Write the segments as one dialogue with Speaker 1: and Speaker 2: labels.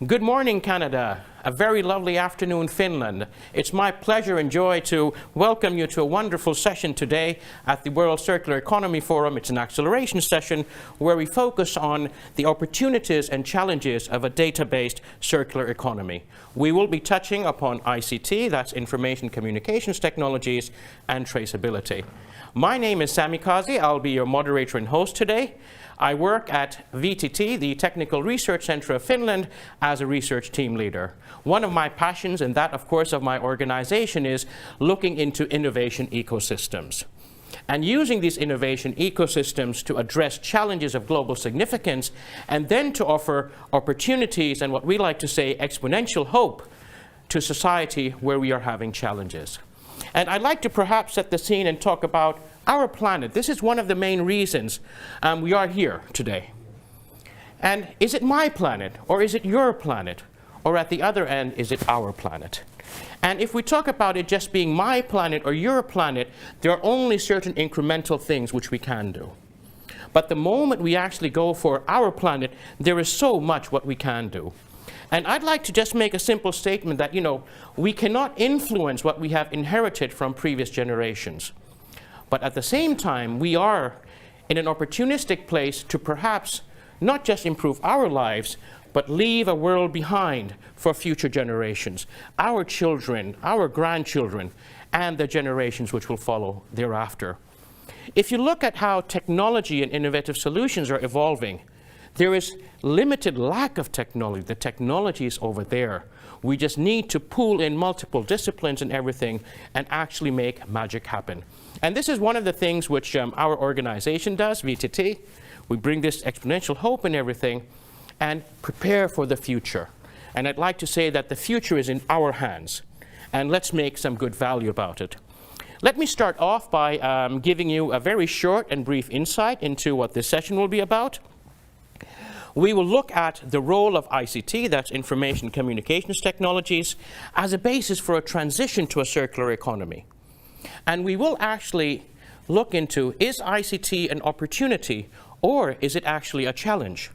Speaker 1: Good morning, Canada. A very lovely afternoon, Finland. It's my pleasure and joy to welcome you to a wonderful session today at the World Circular Economy Forum. It's an acceleration session where we focus on the opportunities and challenges of a data-based circular economy. We will be touching upon ICT, that's Information Communications Technologies, and traceability. My name is Sami Kazi. I'll be your moderator and host today. I work at VTT, the Technical Research Centre of Finland, as a research team leader. One of my passions, and that of course of my organization, is looking into innovation ecosystems and using these innovation ecosystems to address challenges of global significance and then to offer opportunities and what we like to say exponential hope to society where we are having challenges. And I'd like to perhaps set the scene and talk about our planet. This is one of the main reasons we are here today. And is it my planet, or is it your planet? Or at the other end, is it our planet? And if we talk about it just being my planet or your planet, there are only certain incremental things which we can do. But the moment we actually go for our planet, there is so much what we can do. And I'd like to just make a simple statement that, we cannot influence what we have inherited from previous generations. But at the same time, we are in an opportunistic place to perhaps not just improve our lives, but leave a world behind for future generations, our children, our grandchildren, and the generations which will follow thereafter. If you look at how technology and innovative solutions are evolving, there is limited lack of technology. The technology is over there. We just need to pool in multiple disciplines and everything and actually make magic happen. And this is one of the things which our organization does, VTT. We bring this exponential hope in everything and prepare for the future. And I'd like to say that the future is in our hands. And let's make some good value about it. Let me start off by giving you a very short and brief insight into what this session will be about. We will look at the role of ICT, that's Information Communications Technologies, as a basis for a transition to a circular economy. And we will actually look into, is ICT an opportunity or is it actually a challenge?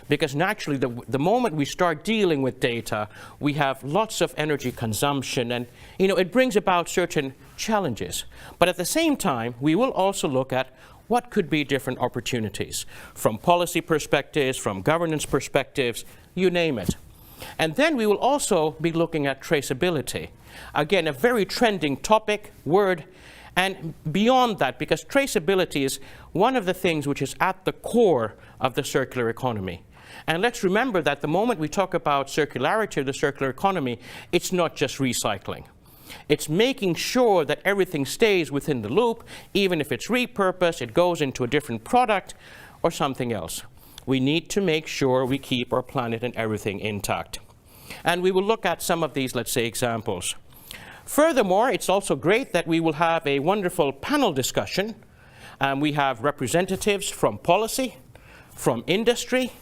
Speaker 1: Because naturally, the moment we start dealing with data, we have lots of energy consumption and it brings about certain challenges. But at the same time, we will also look at what could be different opportunities from policy perspectives, from governance perspectives, you name it. And then we will also be looking at traceability. Again, a very trending topic, word, and beyond that, because traceability is one of the things which is at the core of the circular economy. And let's remember that the moment we talk about circularity or the circular economy, it's not just recycling. It's making sure that everything stays within the loop, even if it's repurposed, it goes into a different product or something else. We need to make sure we keep our planet and everything intact. And we will look at some of these, let's say, examples. Furthermore, it's also great that we will have a wonderful panel discussion. We have representatives from policy, from industry,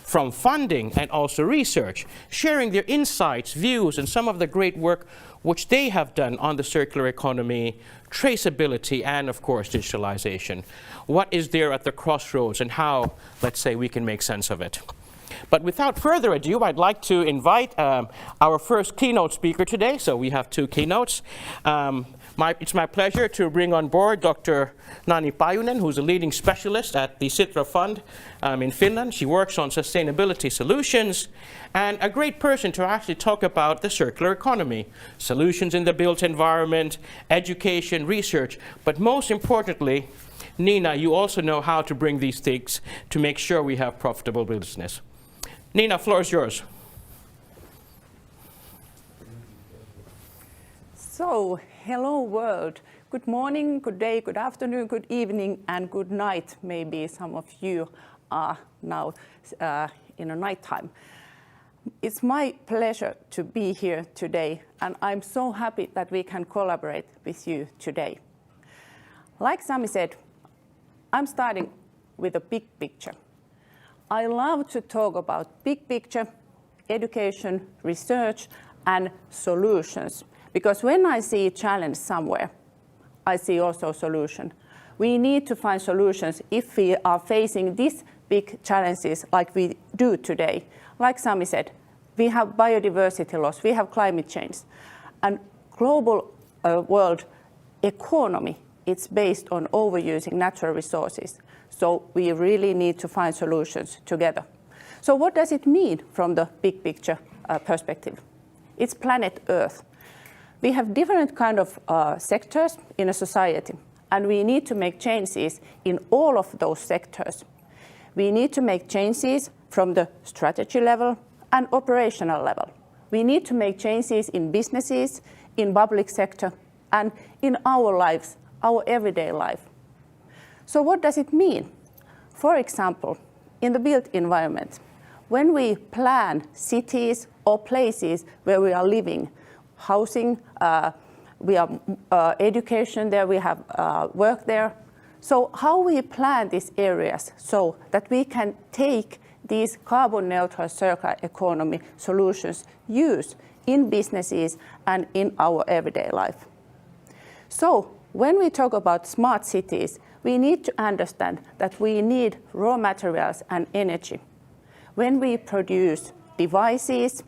Speaker 1: from funding, and also research, sharing their insights, views, and some of the great work which they have done on the circular economy, traceability, and of course, digitalization. What is there at the crossroads and how, let's say, we can make sense of it. But without further ado, I'd like to invite our first keynote speaker today. So we have two keynotes. It's my pleasure to bring on board Dr. Nani Pajunen, who's a leading specialist at the Sitra Fund in Finland. She works on sustainability solutions and a great person to actually talk about the circular economy, solutions in the built environment, education, research, but most importantly, Nina, you also know how to bring these things to make sure we have profitable business. Nina, floor is yours.
Speaker 2: So, hello world. Good morning, good day, good afternoon, good evening, and good night. Maybe some of you are now in a night time. It's my pleasure to be here today, and I'm so happy that we can collaborate with you today. Like Sami said, I'm starting with a big picture. I love to talk about big picture, education, research, and solutions. Because when I see a challenge somewhere, I see also a solution. We need to find solutions if we are facing these big challenges like we do today. Like Sami said, we have biodiversity loss, we have climate change. And global world economy, it's based on overusing natural resources. So we really need to find solutions together. So what does it mean from the big picture perspective? It's planet Earth. We have different kind of sectors in a society, and we need to make changes in all of those sectors. We need to make changes from the strategy level and operational level. We need to make changes in businesses, in public sector, and in our lives, our everyday life. So what does it mean? For example, in the built environment, when we plan cities or places where we are living, housing, we have education there, we have work there. So how we plan these areas so that we can take these carbon neutral circular economy solutions use in businesses and in our everyday life. So when we talk about smart cities, we need to understand that we need raw materials and energy. When we produce devices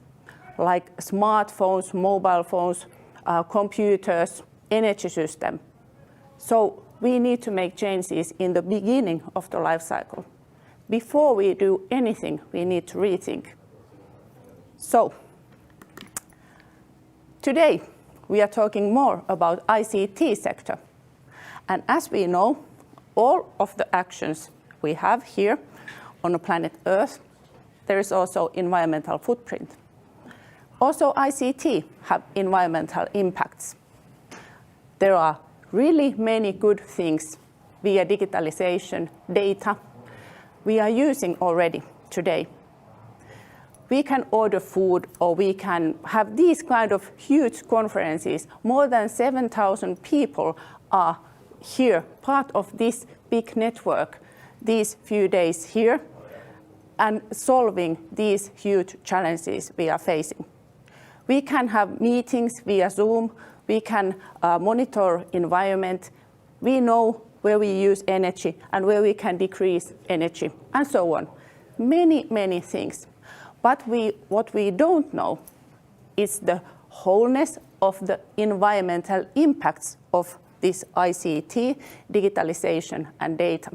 Speaker 2: like smartphones, mobile phones, computers, energy system, so we need to make changes in the beginning of the life cycle. Before we do anything, we need to rethink. So today, we are talking more about ICT sector. And as we know, all of the actions we have here on the planet Earth, there is also environmental footprint. Also, ICT have environmental impacts. There are really many good things via digitalization, data, we are using already today. We can order food, or we can have these kind of huge conferences. More than 7,000 people are here, part of this big network, these few days here, and solving these huge challenges we are facing. We can have meetings via Zoom, we can monitor environment, we know where we use energy and where we can decrease energy, and so on. Many, many things. But what we don't know is the wholeness of the environmental impacts of this ICT, digitalization, and data.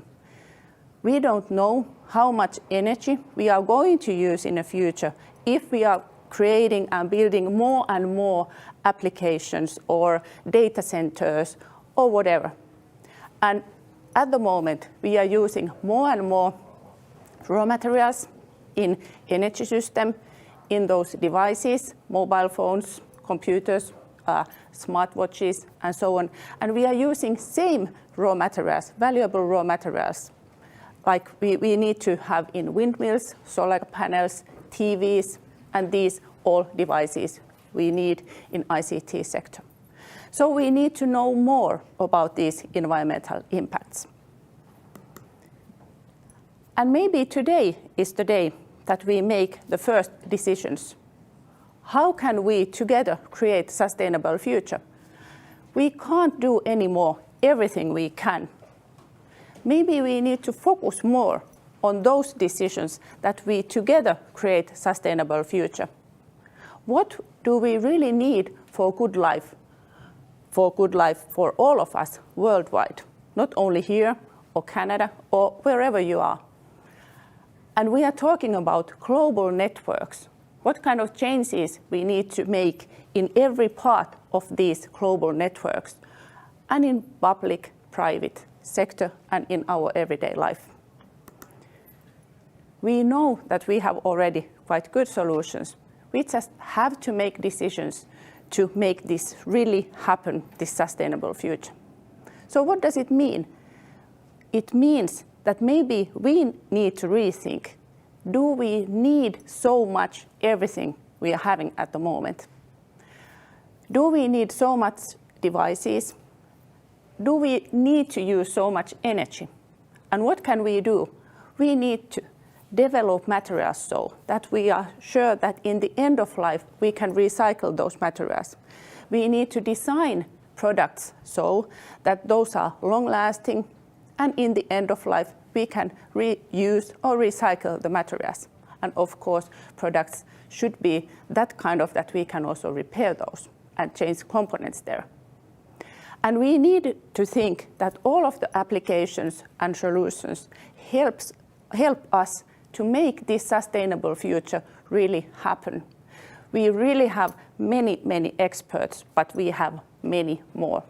Speaker 2: We don't know how much energy we are going to use in the future if we are creating and building more and more applications or data centers or whatever. And at the moment, we are using more and more raw materials in energy system, in those devices, mobile phones, computers, smartwatches, and so on. And we are using same raw materials, valuable raw materials, like we need to have in windmills, solar panels, TVs, and these all devices we need in ICT sector. So we need to know more about these environmental impacts. And maybe today is the day that we make the first decisions. How can we together create a sustainable future? We can't do anymore everything we can. Maybe we need to focus more on those decisions that we together create a sustainable future. What do we really need for good life? For good life for all of us worldwide, not only here or Canada or wherever you are. And we are talking about global networks. What kind of changes we need to make in every part of these global networks, and in public, private sector, and in our everyday life. We know that we have already quite good solutions. We just have to make decisions to make this really happen, this sustainable future. So what does it mean? It means that maybe we need to rethink, do we need so much everything we are having at the moment? Do we need so much devices? Do we need to use so much energy? And what can we do? We need to develop materials so that we are sure that in the end of life we can recycle those materials. We need to design products so that those are long-lasting, and in the end of life we can reuse or recycle the materials. And of course, products should be that kind of that we can also repair those and change components there. And we need to think that all of the applications and solutions help us to make this sustainable future really happen. We really have many, many experts, but we have many more.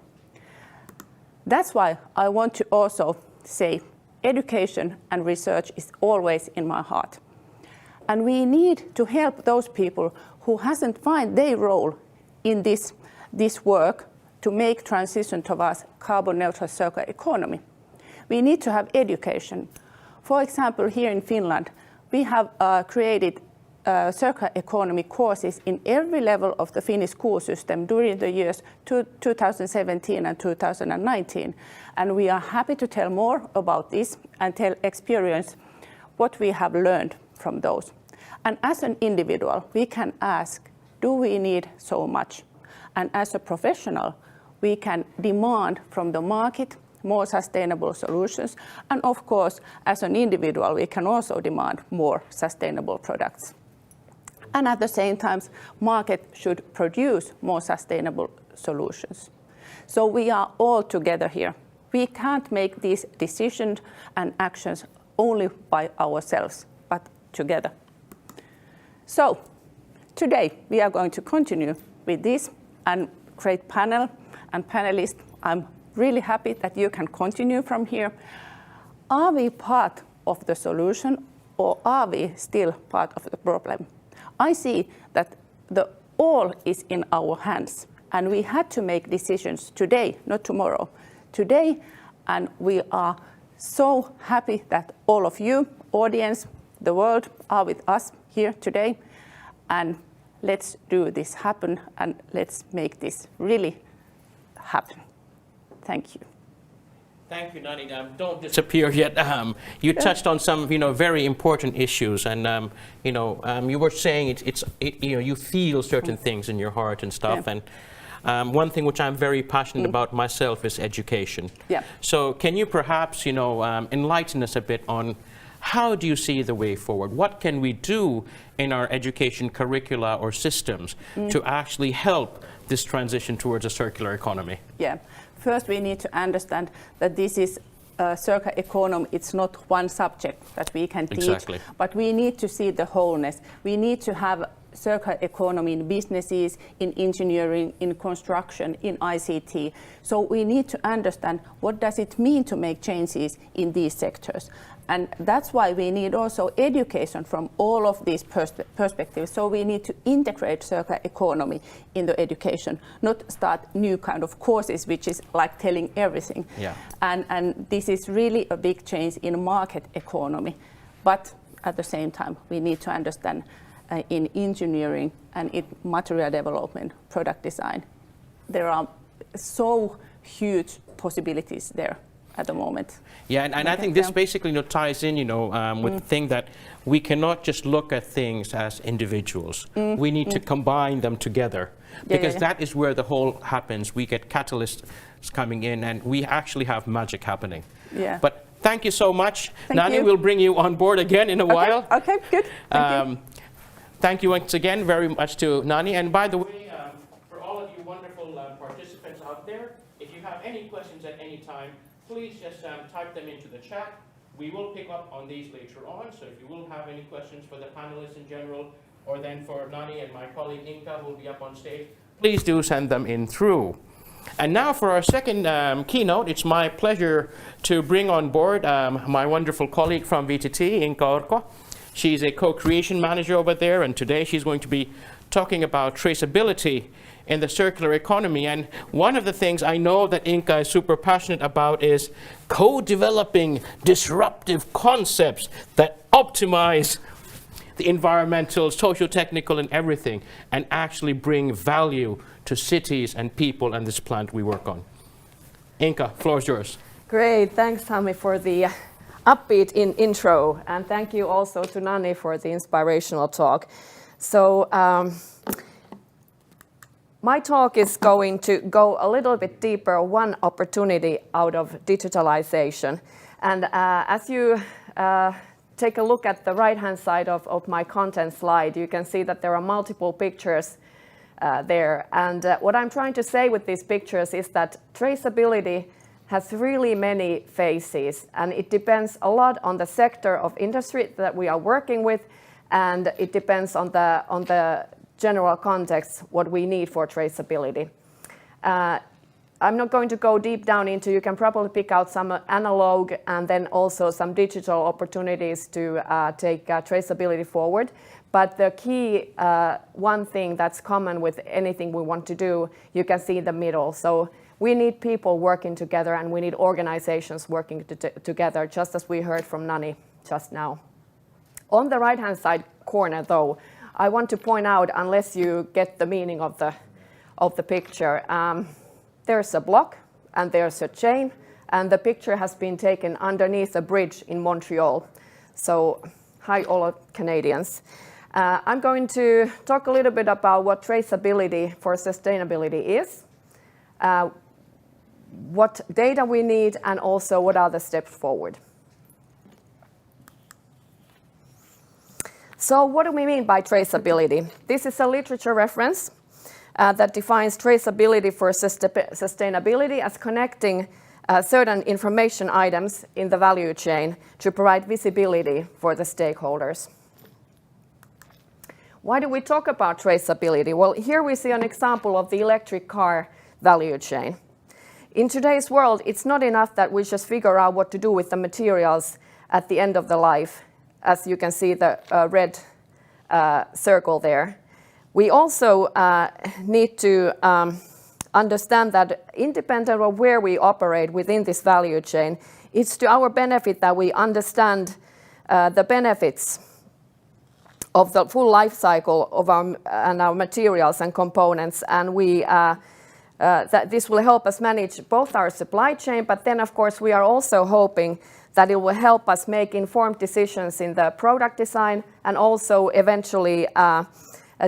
Speaker 2: That's why I want to also say education and research is always in my heart. And we need to help those people who hasn't found their role in this work to make transition towards carbon neutral circular economy. We need to have education. For example, here in Finland, we have created circular economy courses in every level of the Finnish school system during the years 2017 and 2019. And we are happy to tell more about this and tell experience what we have learned from those. And as an individual, we can ask, do we need so much? And as a professional, we can demand from the market more sustainable solutions. And of course, as an individual, we can also demand more sustainable products. And at the same time, market should produce more sustainable solutions. So we are all together here. We can't make these decisions and actions only by ourselves, but together. So today we are going to continue with this and great panel and panelists. I'm really happy that you can continue from here. Are we part of the solution or are we still part of the problem? I see that the all is in our hands and we had to make decisions today, not tomorrow. Today, and we are so happy that all of you, audience, the world, are with us here today. And let's do this happen and let's make this really happen. Thank you.
Speaker 1: Thank you, Nani. Don't disappear yet. You touched on some, very important issues, and you were saying you feel certain things in your heart and stuff.
Speaker 2: Yeah.
Speaker 1: And one thing which I'm very passionate about myself is education.
Speaker 2: Yeah.
Speaker 1: So can you perhaps, enlighten us a bit on how do you see the way forward? What can we do in our education curricula or systems to actually help this transition towards a circular economy?
Speaker 2: Yeah. First, we need to understand that this is circular economy. It's not one subject that we can teach,
Speaker 1: Exactly.
Speaker 2: but we need to see the wholeness. We need to have circular economy in businesses, in engineering, in construction, in ICT. So we need to understand what does it mean to make changes in these sectors. And that's why we need also education from all of these perspectives. So we need to integrate circular economy in the education, not start new kind of courses, which is like telling everything.
Speaker 1: Yeah.
Speaker 2: And this is really a big change in market economy. But at the same time, we need to understand in engineering and in material development, product design, there are so huge possibilities there at the moment.
Speaker 1: Yeah, and I think this basically ties in, with the thing that we cannot just look at things as individuals. We need to combine them together because that is where the whole happens. We get catalysts coming in and we actually have magic happening.
Speaker 2: Yeah.
Speaker 1: But thank you so much.
Speaker 2: Thank
Speaker 1: Nani
Speaker 2: you.
Speaker 1: will bring you on board again in a while.
Speaker 2: Okay, good. Thank you.
Speaker 1: Thank you once again very much to Nani. And by the way, for all of you wonderful participants out there, if you have any questions at any time, please just type them into the chat. We will pick up on these later on. So if you will have any questions for the panelists in general, or then for Nani and my colleague Inka who will be up on stage, please do send them in through. And now for our second keynote, it's my pleasure to bring on board my wonderful colleague from VTT, Inka Orko. She's a co-creation manager over there, and today she's going to be talking about traceability in the circular economy. And one of the things I know that Inka is super passionate about is co-developing disruptive concepts that optimize the environmental, socio-technical, and everything, and actually bring value to cities and people and this plant we work on. Inka, floor is yours.
Speaker 3: Great, thanks Sami for the upbeat intro, and thank you also to Nani for the inspirational talk. So my talk is going to go a little bit deeper, one opportunity out of digitalization. And as you take a look at the right-hand side of my content slide, you can see that there are multiple pictures there. And what I'm trying to say with these pictures is that traceability has really many faces, and it depends a lot on the sector of industry that we are working with, and it depends on the general context what we need for traceability. I'm not going to go deep down into, you can probably pick out some analog and then also some digital opportunities to take traceability forward. But the key one thing that's common with anything we want to do, you can see in the middle. So we need people working together, and we need organizations working together, just as we heard from Nani just now. On the right-hand side corner, though, I want to point out, unless you get the meaning of the picture, there's a block and there's a chain, and the picture has been taken underneath a bridge in Montreal. So, hi all Canadians. I'm going to talk a little bit about what traceability for sustainability is, what data we need, and also what are the steps forward. So what do we mean by traceability? This is a literature reference that defines traceability for sustainability as connecting certain information items in the value chain to provide visibility for the stakeholders. Why do we talk about traceability? Well, here we see an example of the electric car value chain. In today's world, it's not enough that we just figure out what to do with the materials at the end of the life, as you can see the red circle there. We also need to understand that independent of where we operate within this value chain, it's to our benefit that we understand the benefits of the full life cycle of our materials and components, and that this will help us manage both our supply chain, but then of course we are also hoping that it will help us make informed decisions in the product design, and also eventually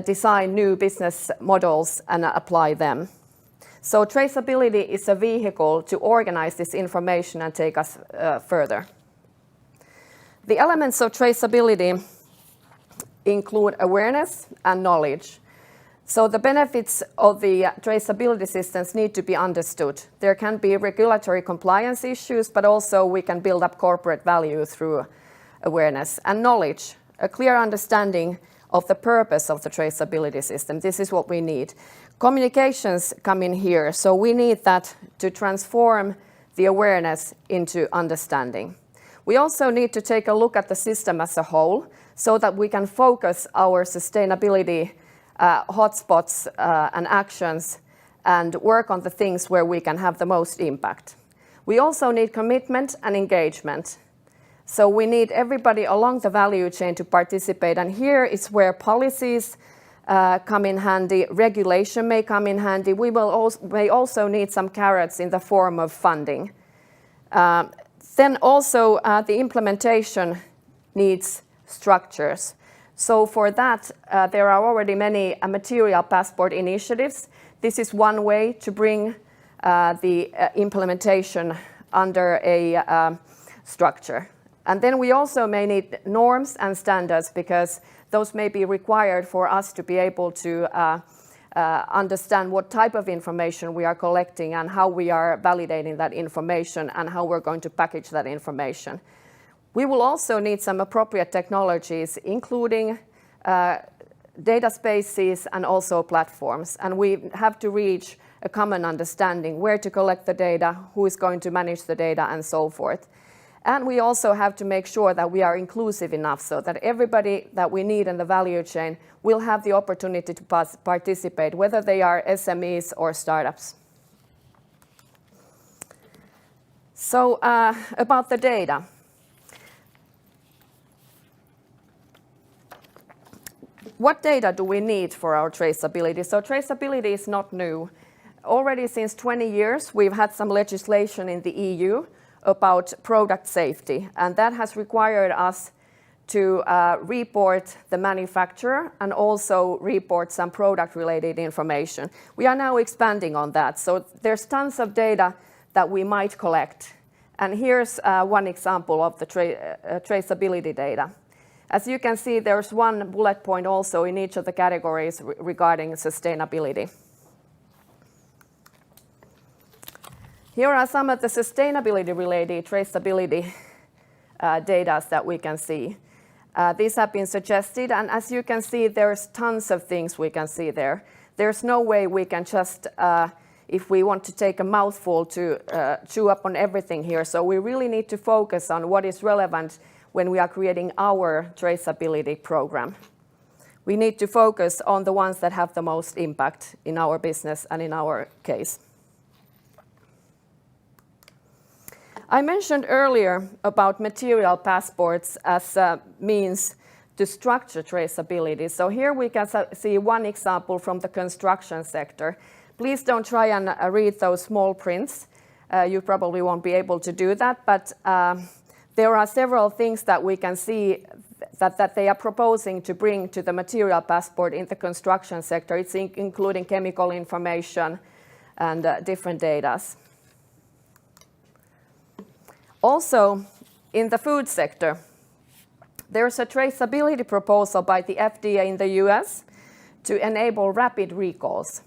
Speaker 3: design new business models and apply them. So traceability is a vehicle to organize this information and take us further. The elements of traceability include awareness and knowledge. So the benefits of the traceability systems need to be understood. There can be regulatory compliance issues, but also we can build up corporate value through awareness and knowledge, a clear understanding of the purpose of the traceability system. This is what we need. Communications come in here, so we need that to transform the awareness into understanding. We also need to take a look at the system as a whole so that we can focus our sustainability hotspots and actions and work on the things where we can have the most impact. We also need commitment and engagement. So we need everybody along the value chain to participate, and here is where policies come in handy, regulation may come in handy. We may also need some carrots in the form of funding. Then also the implementation needs structures. So for that, there are already many material passport initiatives. This is one way to bring the implementation under a structure. And then we also may need norms and standards, because those may be required for us to be able to understand what type of information we are collecting and how we are validating that information and how we're going to package that information. We will also need some appropriate technologies, including data spaces and also platforms. And we have to reach a common understanding where to collect the data, who is going to manage the data, and so forth. And we also have to make sure that we are inclusive enough so that everybody that we need in the value chain will have the opportunity to participate, whether they are SMEs or startups. So about the data. What data do we need for our traceability? So traceability is not new. Already since 20 years, we've had some legislation in the EU about product safety, and that has required us to report the manufacturer and also report some product-related information. We are now expanding on that, so there's tons of data that we might collect, And here's one example of the traceability data. As you can see, there's one bullet point also in each of the categories regarding sustainability. Here are some of the sustainability-related traceability data that we can see. These have been suggested, and as you can see, there's tons of things we can see there. There's no way we can just, if we want to take a mouthful, to chew up on everything here. So we really need to focus on what is relevant when we are creating our traceability program. We need to focus on the ones that have the most impact in our business and in our case. I mentioned earlier about material passports as a means to structure traceability. So here we can see one example from the construction sector. Please don't try and read those small prints. You probably won't be able to do that, but there are several things that we can see that they are proposing to bring to the material passport in the construction sector. It's including chemical information and different data. Also, in the food sector, there's a traceability proposal by the FDA in the US to enable rapid recalls.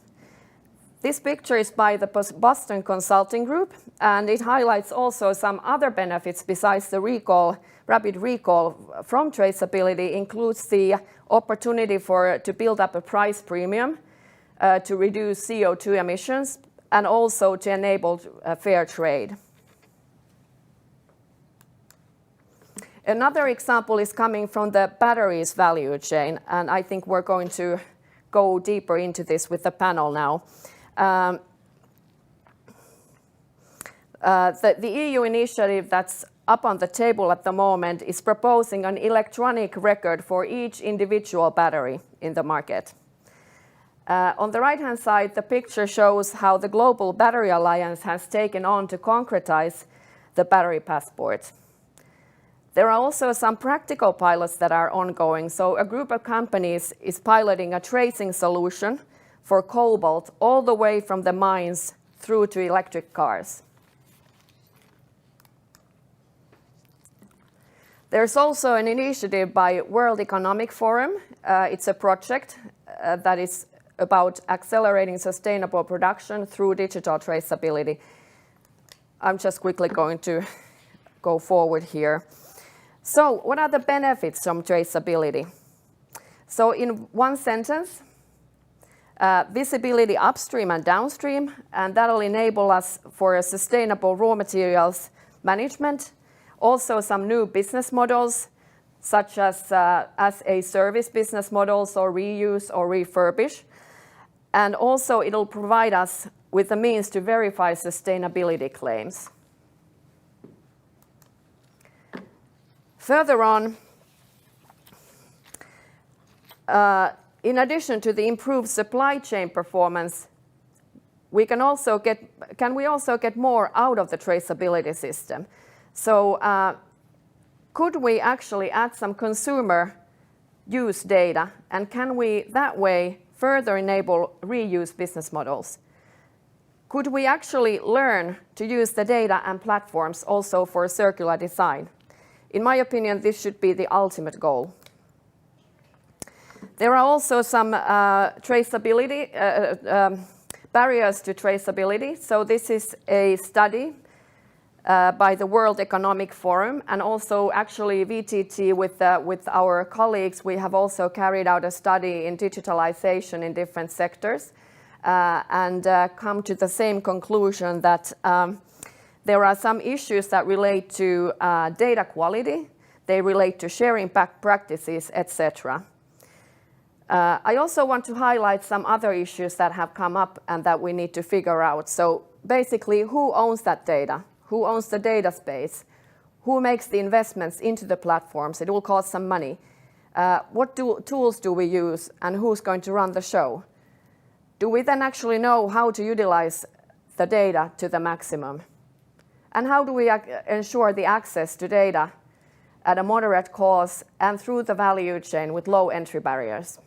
Speaker 3: This picture is by the Boston Consulting Group, and it highlights also some other benefits besides the rapid recall from traceability. Includes the opportunity to build up a price premium, to reduce CO2 emissions, and also to enable fair trade. Another example is coming from the batteries value chain, and I think we're going to go deeper into this with the panel now. The EU initiative that's up on the table at the moment is proposing an electronic record for each individual battery in the market. On the right-hand side, the picture shows how the Global Battery Alliance has taken on to concretize the battery passport. There are also some practical pilots that are ongoing. So a group of companies is piloting a tracing solution for cobalt all the way from the mines through to electric cars. There's also an initiative by World Economic Forum. It's a project that is about accelerating sustainable production through digital traceability. I'm just quickly going to go forward here. So what are the benefits from traceability? So in one sentence, visibility upstream and downstream, and that'll enable us for a sustainable raw materials management. Also some new business models, such as a service business models or reuse or refurbish. And also it'll provide us with the means to verify sustainability claims. Further on, in addition to the improved supply chain performance, can we also get more out of the traceability system? So could we actually add some consumer use data, and can we that way further enable reuse business models? Could we actually learn to use the data and platforms also for circular design? In my opinion, this should be the ultimate goal. There are also some traceability barriers to traceability. So this is a study by the World Economic Forum, and also actually VTT with our colleagues, we have also carried out a study in digitalization in different sectors and come to the same conclusion that there are some issues that relate to data quality, they relate to sharing practices, etc. I also want to highlight some other issues that have come up and that we need to figure out. So basically, who owns that data? Who owns the data space? Who makes the investments into the platforms? It will cost some money. What tools do we use, and who's going to run the show? Do we then actually know how to utilize the data to the maximum? And how do we ensure the access to data at a moderate cost and through the value chain with low entry barriers?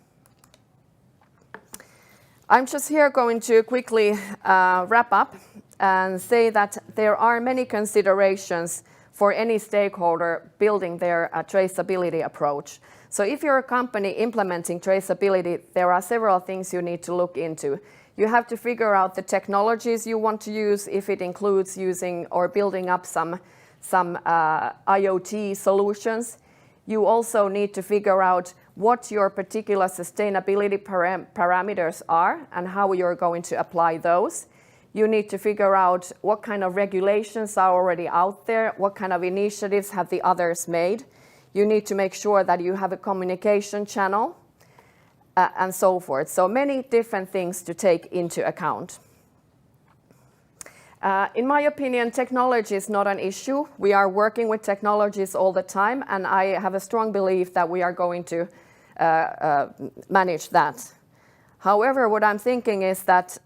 Speaker 3: I'm just here going to quickly wrap up and say that there are many considerations for any stakeholder building their traceability approach. So if you're a company implementing traceability, there are several things you need to look into. You have to figure out the technologies you want to use, if it includes using or building up some IoT solutions. You also need to figure out what your particular sustainability parameters are and how you're going to apply those. You need to figure out what kind of regulations are already out there, what kind of initiatives have the others made. You need to make sure that you have a communication channel and so forth. So many different things to take into account. In my opinion, technology is not an issue. We are working with technologies all the time, and I have a strong belief that we are going to manage that. However, what I'm thinking is that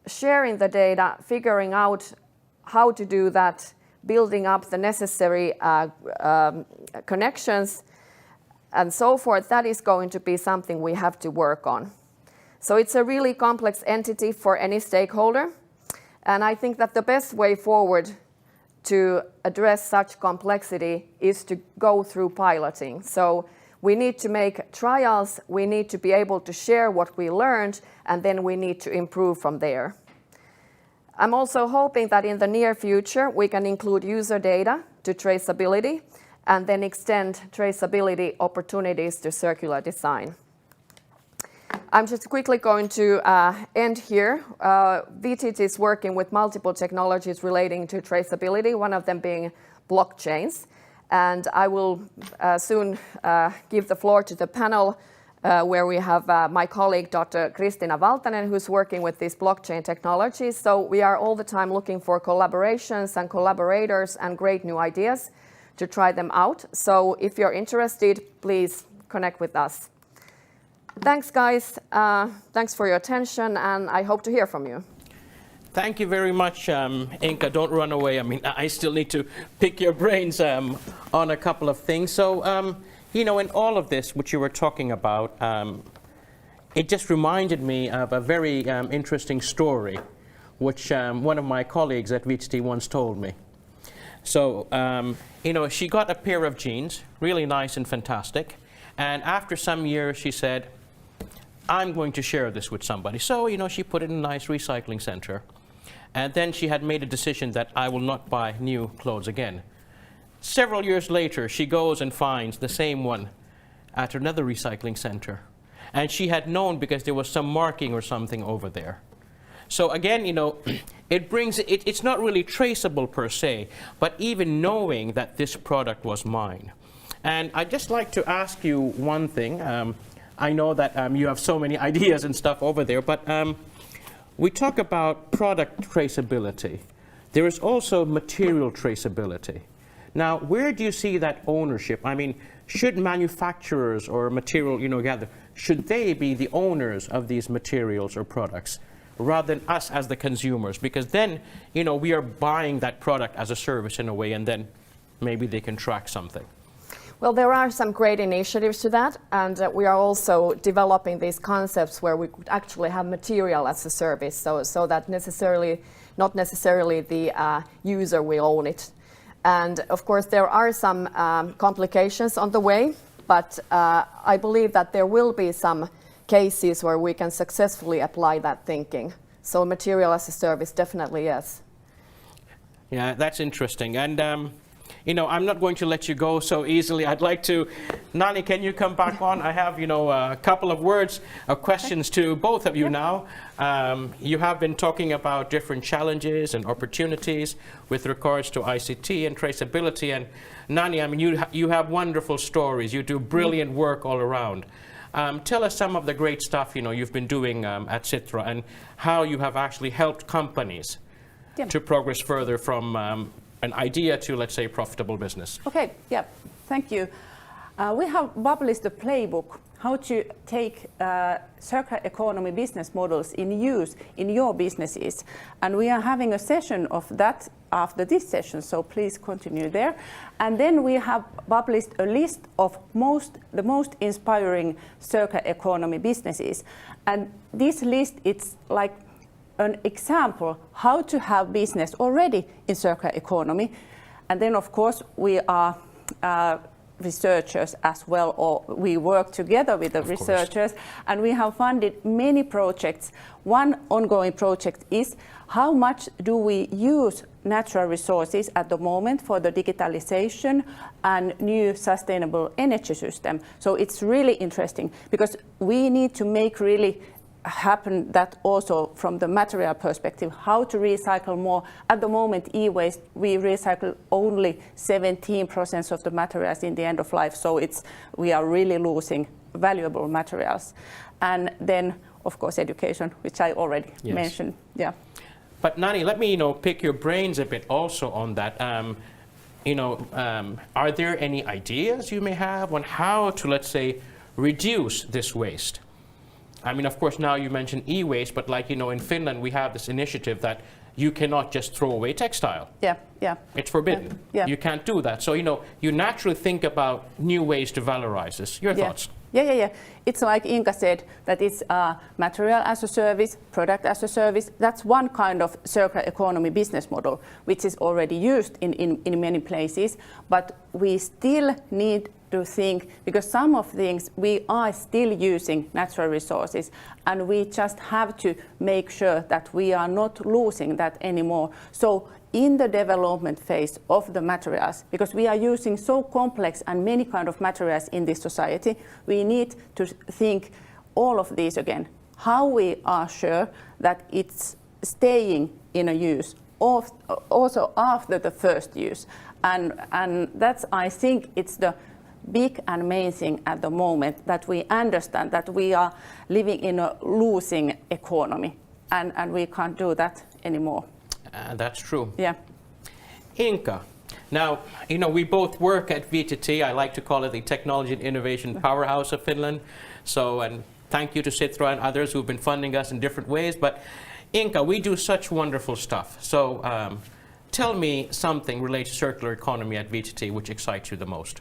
Speaker 3: sharing the data, figuring out how to do that, building up the necessary connections and so forth, that is going to be something we have to work on. So it's a really complex entity for any stakeholder. And I think that the best way forward to address such complexity is to go through piloting. So we need to make trials, we need to be able to share what we learned, and then we need to improve from there. I'm also hoping that in the near future we can include user data to traceability and then extend traceability opportunities to circular design. I'm just quickly going to end here. VTT is working with multiple technologies relating to traceability, one of them being blockchains. And I will soon give the floor to the panel where we have my colleague, Dr. Christina Walton, who's working with these blockchain technologies. So we are all the time looking for collaborations and collaborators and great new ideas to try them out. So if you're interested, please connect with us. Thanks, guys. Thanks for your attention, and I hope to hear from you.
Speaker 1: Thank you very much, Inka. Don't run away. I mean, I still need to pick your brains on a couple of things. So, you know, in all of this, which you were talking about, it just reminded me of a very interesting story, which one of my colleagues at VTT once told me. So, you know, she got a pair of jeans, really nice and fantastic. And after some years, she said, I'm going to share this with somebody. So, you know, she put it in a nice recycling center. And then she had made a decision that I will not buy new clothes again. Several years later, she goes and finds the same one at another recycling center. And she had known because there was some marking or something over there. So again, you know, it's not really traceable per se, but even knowing that this product was mine. And I'd just like to ask you one thing. I know that you have so many ideas and stuff over there, but we talk about product traceability. There is also material traceability. Now, where do you see that ownership? I mean, should manufacturers or material, you know, gather, should they be the owners of these materials or products rather than us as the consumers? Because then, you know, we are buying that product as a service in a way, and then maybe they can track something.
Speaker 3: Well, there are some great initiatives to that, and we are also developing these concepts where we could actually have material as a service, so that not necessarily the user will own it. And of course, there are some complications on the way, but I believe that there will be some cases where we can successfully apply that thinking. So material as a service, definitely yes.
Speaker 1: Yeah, that's interesting. And you know, I'm not going to let you go so easily. I'd like to, Nani, can you come back on? I have, you know, a couple of questions to both of you now. You have been talking about different challenges and opportunities with regards to ICT and traceability. And Nani, I mean, you have wonderful stories. You do brilliant work all around. Tell us some of the great stuff, you know, you've been doing at Sitra and how you have actually helped companies to progress further from an idea to, let's say, profitable business.
Speaker 2: Okay, yeah, thank you. We have published a playbook how to take circular economy business models in use in your businesses. And we are having a session of that after this session, so please continue there. And then we have published a list of the most inspiring circular economy businesses. And this list, it's like an example how to have business already in circular economy. And then, of course, we are researchers as well, or we work together with the researchers, and we have funded many projects. One ongoing project is how much do we use natural resources at the moment for the digitalization and new sustainable energy system. So it's really interesting because we need to make really happen that also from the material perspective, how to recycle more. At the moment, e-waste, we recycle only 17% of the materials in the end of life, so we are really losing valuable materials. And then, of course, education, which I already mentioned. Yeah.
Speaker 1: But Nani, let me pick your brains a bit also on that. Are there any ideas you may have on how to, let's say, reduce this waste? I mean, of course, now you mentioned e-waste, but like, in Finland, we have this initiative that you cannot just throw away textile.
Speaker 2: Yeah.
Speaker 1: It's forbidden.
Speaker 2: Yeah.
Speaker 1: You can't do that. So, you naturally think about new ways to valorize this. Your thoughts?
Speaker 2: Yeah. It's like Inka said, that it's material as a service, product as a service. That's one kind of circular economy business model, which is already used in many places. But we still need to think, because some of things we are still using natural resources, and we just have to make sure that we are not losing that anymore. So in the development phase of the materials, because we are using so complex and many kind of materials in this society, we need to think all of these again. How we are sure that it's staying in a use also after the first use. And that's, I think, it's the big and main thing at the moment, that we understand that we are living in a losing economy, and we can't do that anymore.
Speaker 1: That's true.
Speaker 2: Yeah.
Speaker 1: Inka, now, we both work at VTT. I like to call it the Technology and Innovation Powerhouse of Finland. So, and thank you to Sitra and others who've been funding us in different ways. But Inka, we do such wonderful stuff. So tell me something related to circular economy at VTT which excites you the most.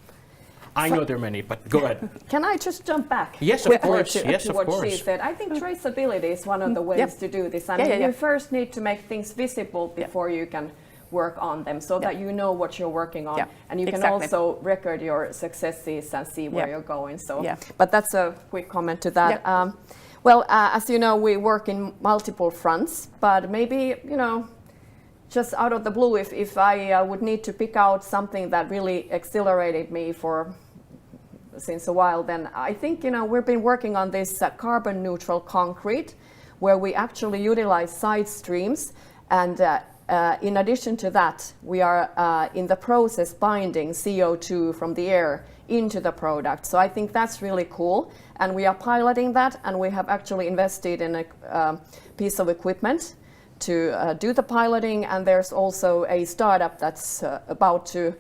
Speaker 1: I know there are many, but go ahead.
Speaker 3: Can I just jump back?
Speaker 1: Yes, of course.
Speaker 3: To what she said. I think traceability is one of the ways to do this. I mean, you first need to make things visible before you can work on them, so that you know what you're working on, and you can also record your successes and see where you're going. So, but that's a quick comment to that. Well, as you know, we work in multiple fronts, but maybe just out of the blue, if I would need to pick out something that really accelerated me since a while, then I think we've been working on this carbon neutral concrete, where we actually utilize side streams, and in addition to that, we are in the process binding CO2 from the air into the product. So I think that's really cool, and we are piloting that, and we have actually invested in a piece of equipment to do the piloting, and there's also a startup that's about to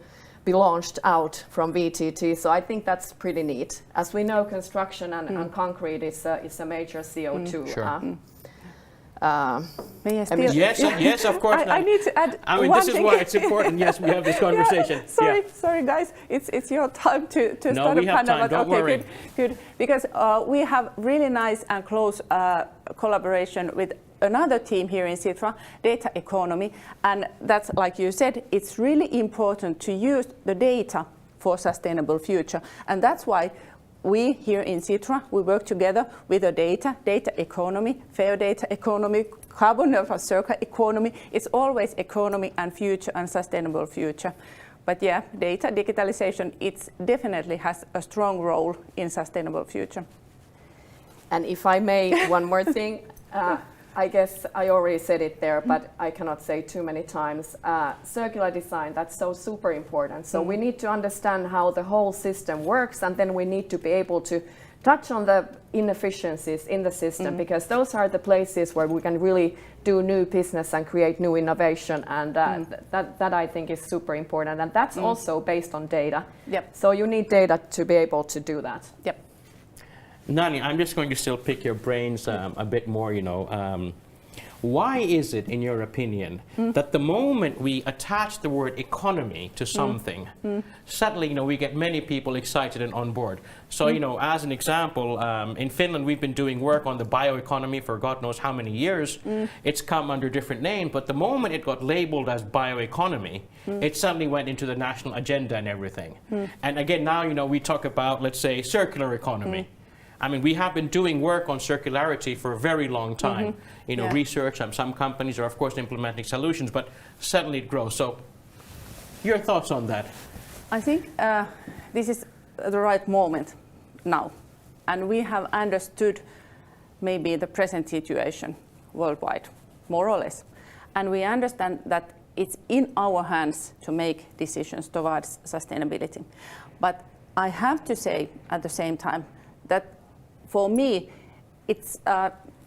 Speaker 3: be launched out from VTT. So I think that's pretty neat. As we know, construction and concrete is a major CO2.
Speaker 1: Sure.
Speaker 2: May I still?
Speaker 1: Yes, of course.
Speaker 2: I need to add
Speaker 1: this is why it's important. Yes, we have this conversation.
Speaker 2: Sorry, guys. It's your time to
Speaker 1: no,
Speaker 2: start
Speaker 1: we
Speaker 2: a
Speaker 1: have
Speaker 2: panel.
Speaker 1: time. Don't worry.
Speaker 2: Good. Because we have really nice and close collaboration with another team here in Sitra, data economy, and that's, like you said, it's really important to use the data for sustainable future, and that's why we here in Sitra, we work together with the data economy, fair data economy, carbon neutral circular economy. It's always economy and future and sustainable future. But yeah, data digitalization, it definitely has a strong role in sustainable future.
Speaker 3: And if I may, one more thing. I guess I already said it there, but I cannot say too many times. Circular design, that's so super important. So we need to understand how the whole system works, and then we need to be able to touch on the inefficiencies in the system, because those are the places where we can really do new business and create new innovation, and that I think is super important, and that's also based on data. So you need data to be able to do that.
Speaker 1: Nani, I'm just going to still pick your brains a bit more, Why is it, in your opinion, that the moment we attach the word economy to something, suddenly, we get many people excited and on board? So, as an example, in Finland, we've been doing work on the bioeconomy for God knows how many years. It's come under different names, but the moment it got labeled as bioeconomy, it suddenly went into the national agenda and everything. And again, now, we talk about, let's say, circular economy. I mean, we have been doing work on circularity for a very long time. Research, some companies are, of course, implementing solutions, but suddenly it grows. So, your thoughts on that?
Speaker 2: I think this is the right moment now. And we have understood maybe the present situation worldwide, more or less. And we understand that it's in our hands to make decisions towards sustainability. But I have to say at the same time that for me, it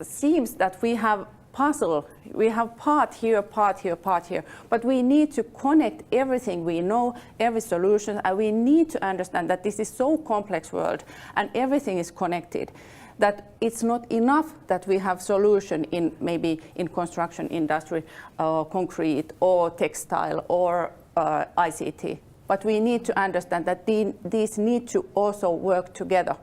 Speaker 2: seems that we have puzzle. We have part here, part here, part here. But we need to connect everything we know, every solution, and we need to understand that this is so complex world and everything is connected, that it's not enough that we have solution in maybe in construction industry, concrete or textile or ICT. But we need to understand that these need to also work together.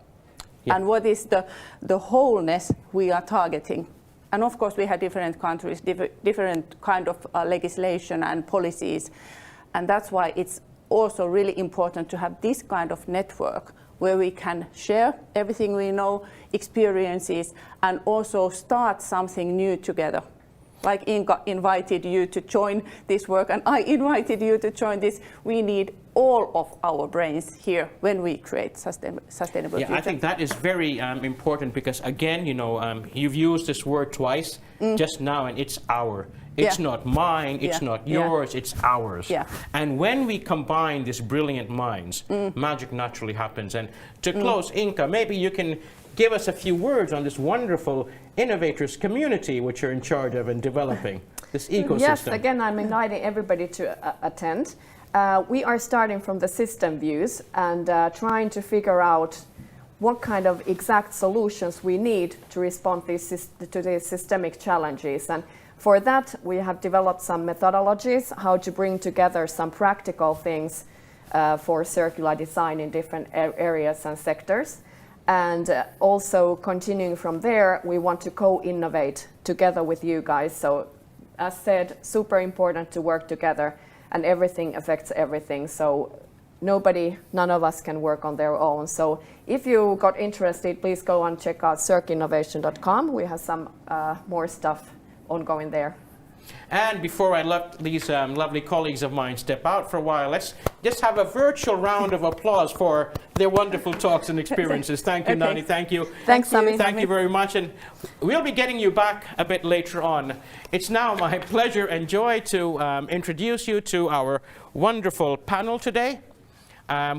Speaker 2: Yeah. And what is the wholeness we are targeting? And of course, we have different countries, different kind of legislation and policies. And that's why it's also really important to have this kind of network where we can share everything we know, experiences, and also start something new together. Like Inka invited you to join this work, and I invited you to join this. We need all of our brains here when we create sustainable future.
Speaker 1: I think that is very important because, again, you've used this word twice just now, and it's our. It's not mine, it's not yours, it's ours. Yeah. And when we combine these brilliant minds, magic naturally happens. And to close, Inka, maybe you can give us a few words on this wonderful innovators community which you're in charge of and developing, this ecosystem.
Speaker 3: Yes, again, I'm inviting everybody to attend. We are starting from the system views and trying to figure out what kind of exact solutions we need to respond to these systemic challenges. And for that, we have developed some methodologies, how to bring together some practical things for circular design in different areas and sectors. And also continuing from there, we want to co-innovate together with you guys. So as said, super important to work together, and everything affects everything. So none of us can work on their own. So if you got interested, please go and check out circinnovation.com. We have some more stuff ongoing there.
Speaker 1: And before I let these lovely colleagues of mine step out for a while, let's just have a virtual round of applause for their wonderful talks and experiences. Thank you, Nani. Thank you.
Speaker 3: Thanks, Sami.
Speaker 1: Thank you very much. And we'll be getting you back a bit later on. It's now my pleasure and joy to introduce you to our wonderful panel today.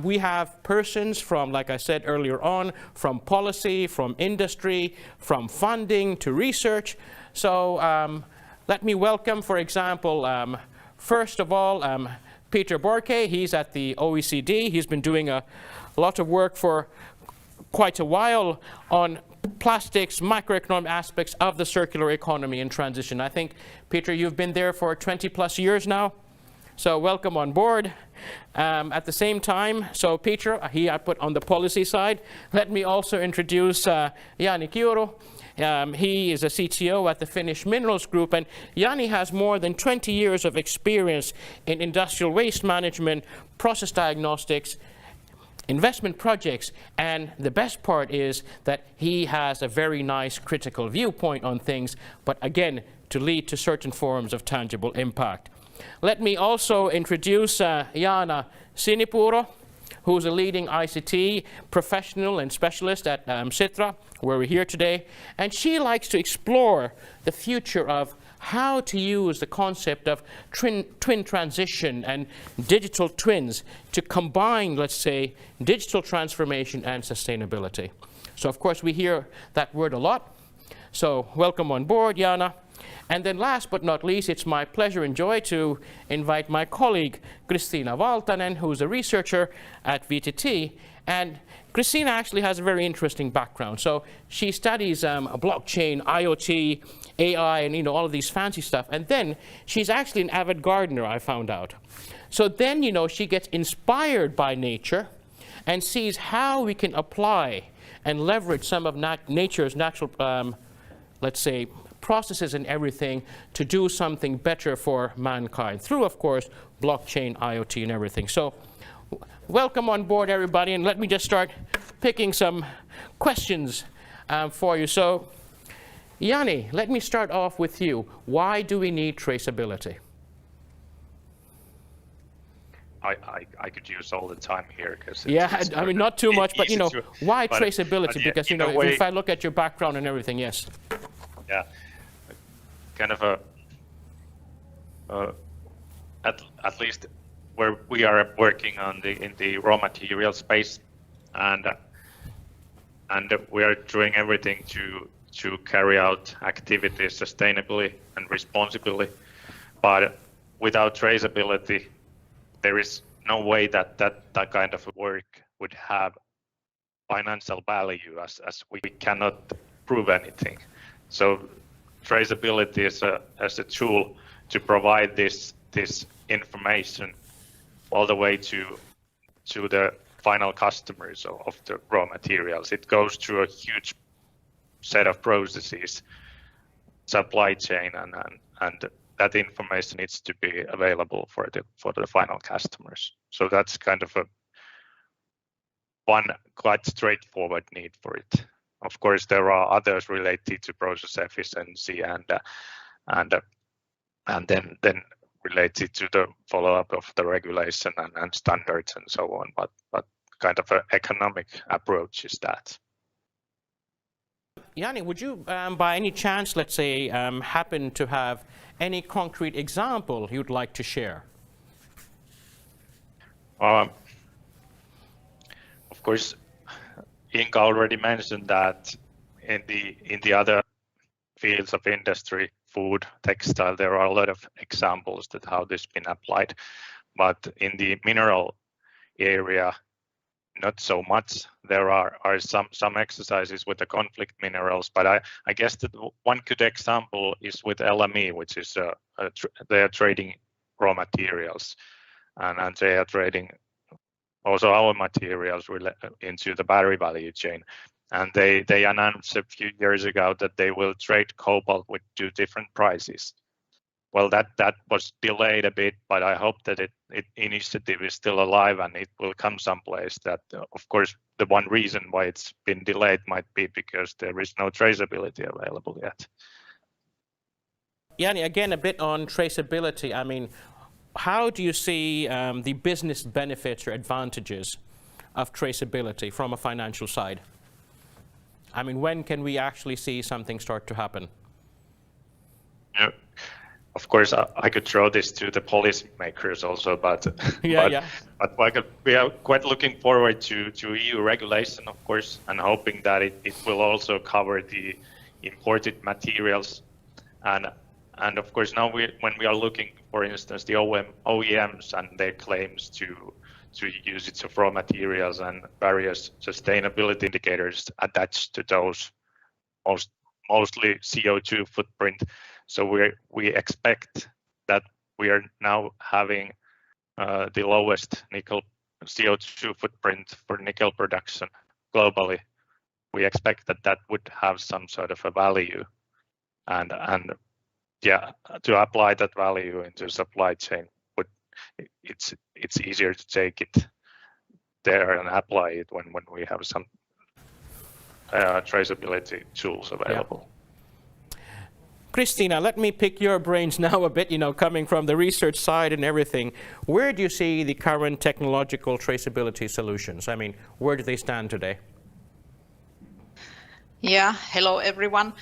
Speaker 1: We have persons from, like I said earlier on, from policy, from industry, from funding to research. So let me welcome, for example, first of all, Peter Borke. He's at the OECD. He's been doing a lot of work for quite a while on plastics, microeconomic aspects of the circular economy and transition. I think, Peter, you've been there for 20 plus years now. So welcome on board. At the same time, so Peter, I put on the policy side. Let me also introduce Jani Kiuru. He is a CTO at the Finnish Minerals Group, and Jani has more than 20 years of experience in industrial waste management, process diagnostics, investment projects, and the best part is that he has a very nice critical viewpoint on things, but again, to lead to certain forms of tangible impact. Let me also introduce Jaana Sinipuro, who's a leading ICT professional and specialist at Sitra, where we're here today. And she likes to explore the future of how to use the concept of twin transition and digital twins to combine, let's say, digital transformation and sustainability. So, of course, we hear that word a lot. So, welcome on board, Jaana. And then last but not least, it's my pleasure and joy to invite my colleague, Christina Walton, who's a researcher at VTT. And Christina actually has a very interesting background. So she studies blockchain, IoT, AI, and all of these fancy stuff. And then she's actually an avid gardener, I found out. So then, she gets inspired by nature and sees how we can apply and leverage some of nature's natural, let's say, processes and everything to do something better for mankind through, of course, blockchain, IoT, and everything. So welcome on board, everybody, and let me just start picking some questions for you. So, Jani, let me start off with you. Why do we need traceability?
Speaker 4: I could use all the time here because
Speaker 1: I mean not too much, but why
Speaker 4: but
Speaker 1: traceability? Because if I look at your background and everything, yes.
Speaker 4: Yeah, kind of at least where we are working in the raw material space, and we are doing everything to carry out activities sustainably and responsibly, but without traceability, there is no way that kind of work would have financial value as we cannot prove anything. So traceability is as a tool to provide this information all the way to the final customers of the raw materials. It goes through a huge set of processes, supply chain, and that information needs to be available for the final customers. So that's kind of one quite straightforward need for it. Of course, there are others related to process efficiency and then related to the follow-up of the regulation and standards and so on. But kind of an economic approach is that.
Speaker 1: Jani, would you, by any chance, let's say, happen to have any concrete example you'd like to share?
Speaker 4: Of course, Inka already mentioned that in the other fields of industry, food, textile, there are a lot of examples that how this has been applied. But in the mineral area, not so much. There are some exercises with the conflict minerals, but I guess that one good example is with LME, which is they are trading raw materials, and they are trading also our materials into the battery value chain. And they announced a few years ago that they will trade cobalt with 2 different prices. Well, that was delayed a bit, but I hope that it initiative is still alive and it will come someplace. That, of course, the one reason why it's been delayed might be because there is no traceability available yet.
Speaker 1: Jani, again, a bit on traceability. I mean, how do you see the business benefits or advantages of traceability from a financial side? I mean, when can we actually see something start to happen?
Speaker 4: Yeah. Of course, I could throw this to the policymakers also, but we are quite looking forward to EU regulation, of course, and hoping that it will also cover the imported materials. And of course, now when we are looking, for instance, the OEMs and their claims to usage of raw materials and various sustainability indicators attached to those, mostly CO2 footprint. So we expect that we are now having the lowest nickel CO2 footprint for nickel production globally. We expect that would have some sort of a value, and to apply that value into supply chain, it's easier to take it there and apply it when we have some traceability tools available.
Speaker 1: Yeah. Christina, let me pick your brains now a bit, coming from the research side and everything. Where do you see the current technological traceability solutions? I mean, where do they stand today?
Speaker 5: Yeah, hello everyone.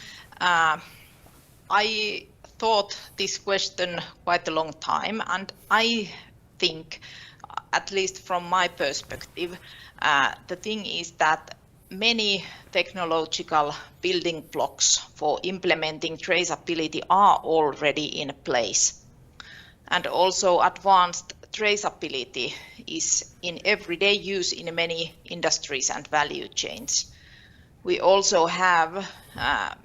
Speaker 5: I thought this question quite a long time, and I think, at least from my perspective, the thing is that many technological building blocks for implementing traceability are already in place. And also advanced traceability is in everyday use in many industries and value chains. We also have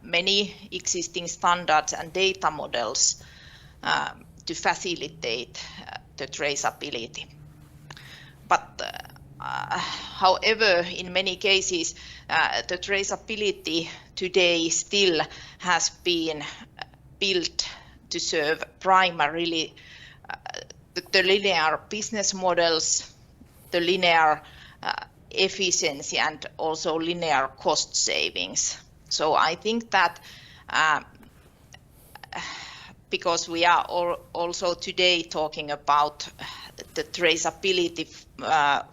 Speaker 5: many existing standards and data models to facilitate the traceability. But however, in many cases, the traceability today still has been built to serve primarily the linear business models, the linear efficiency, and also linear cost savings. So I think that because we are also today talking about the traceability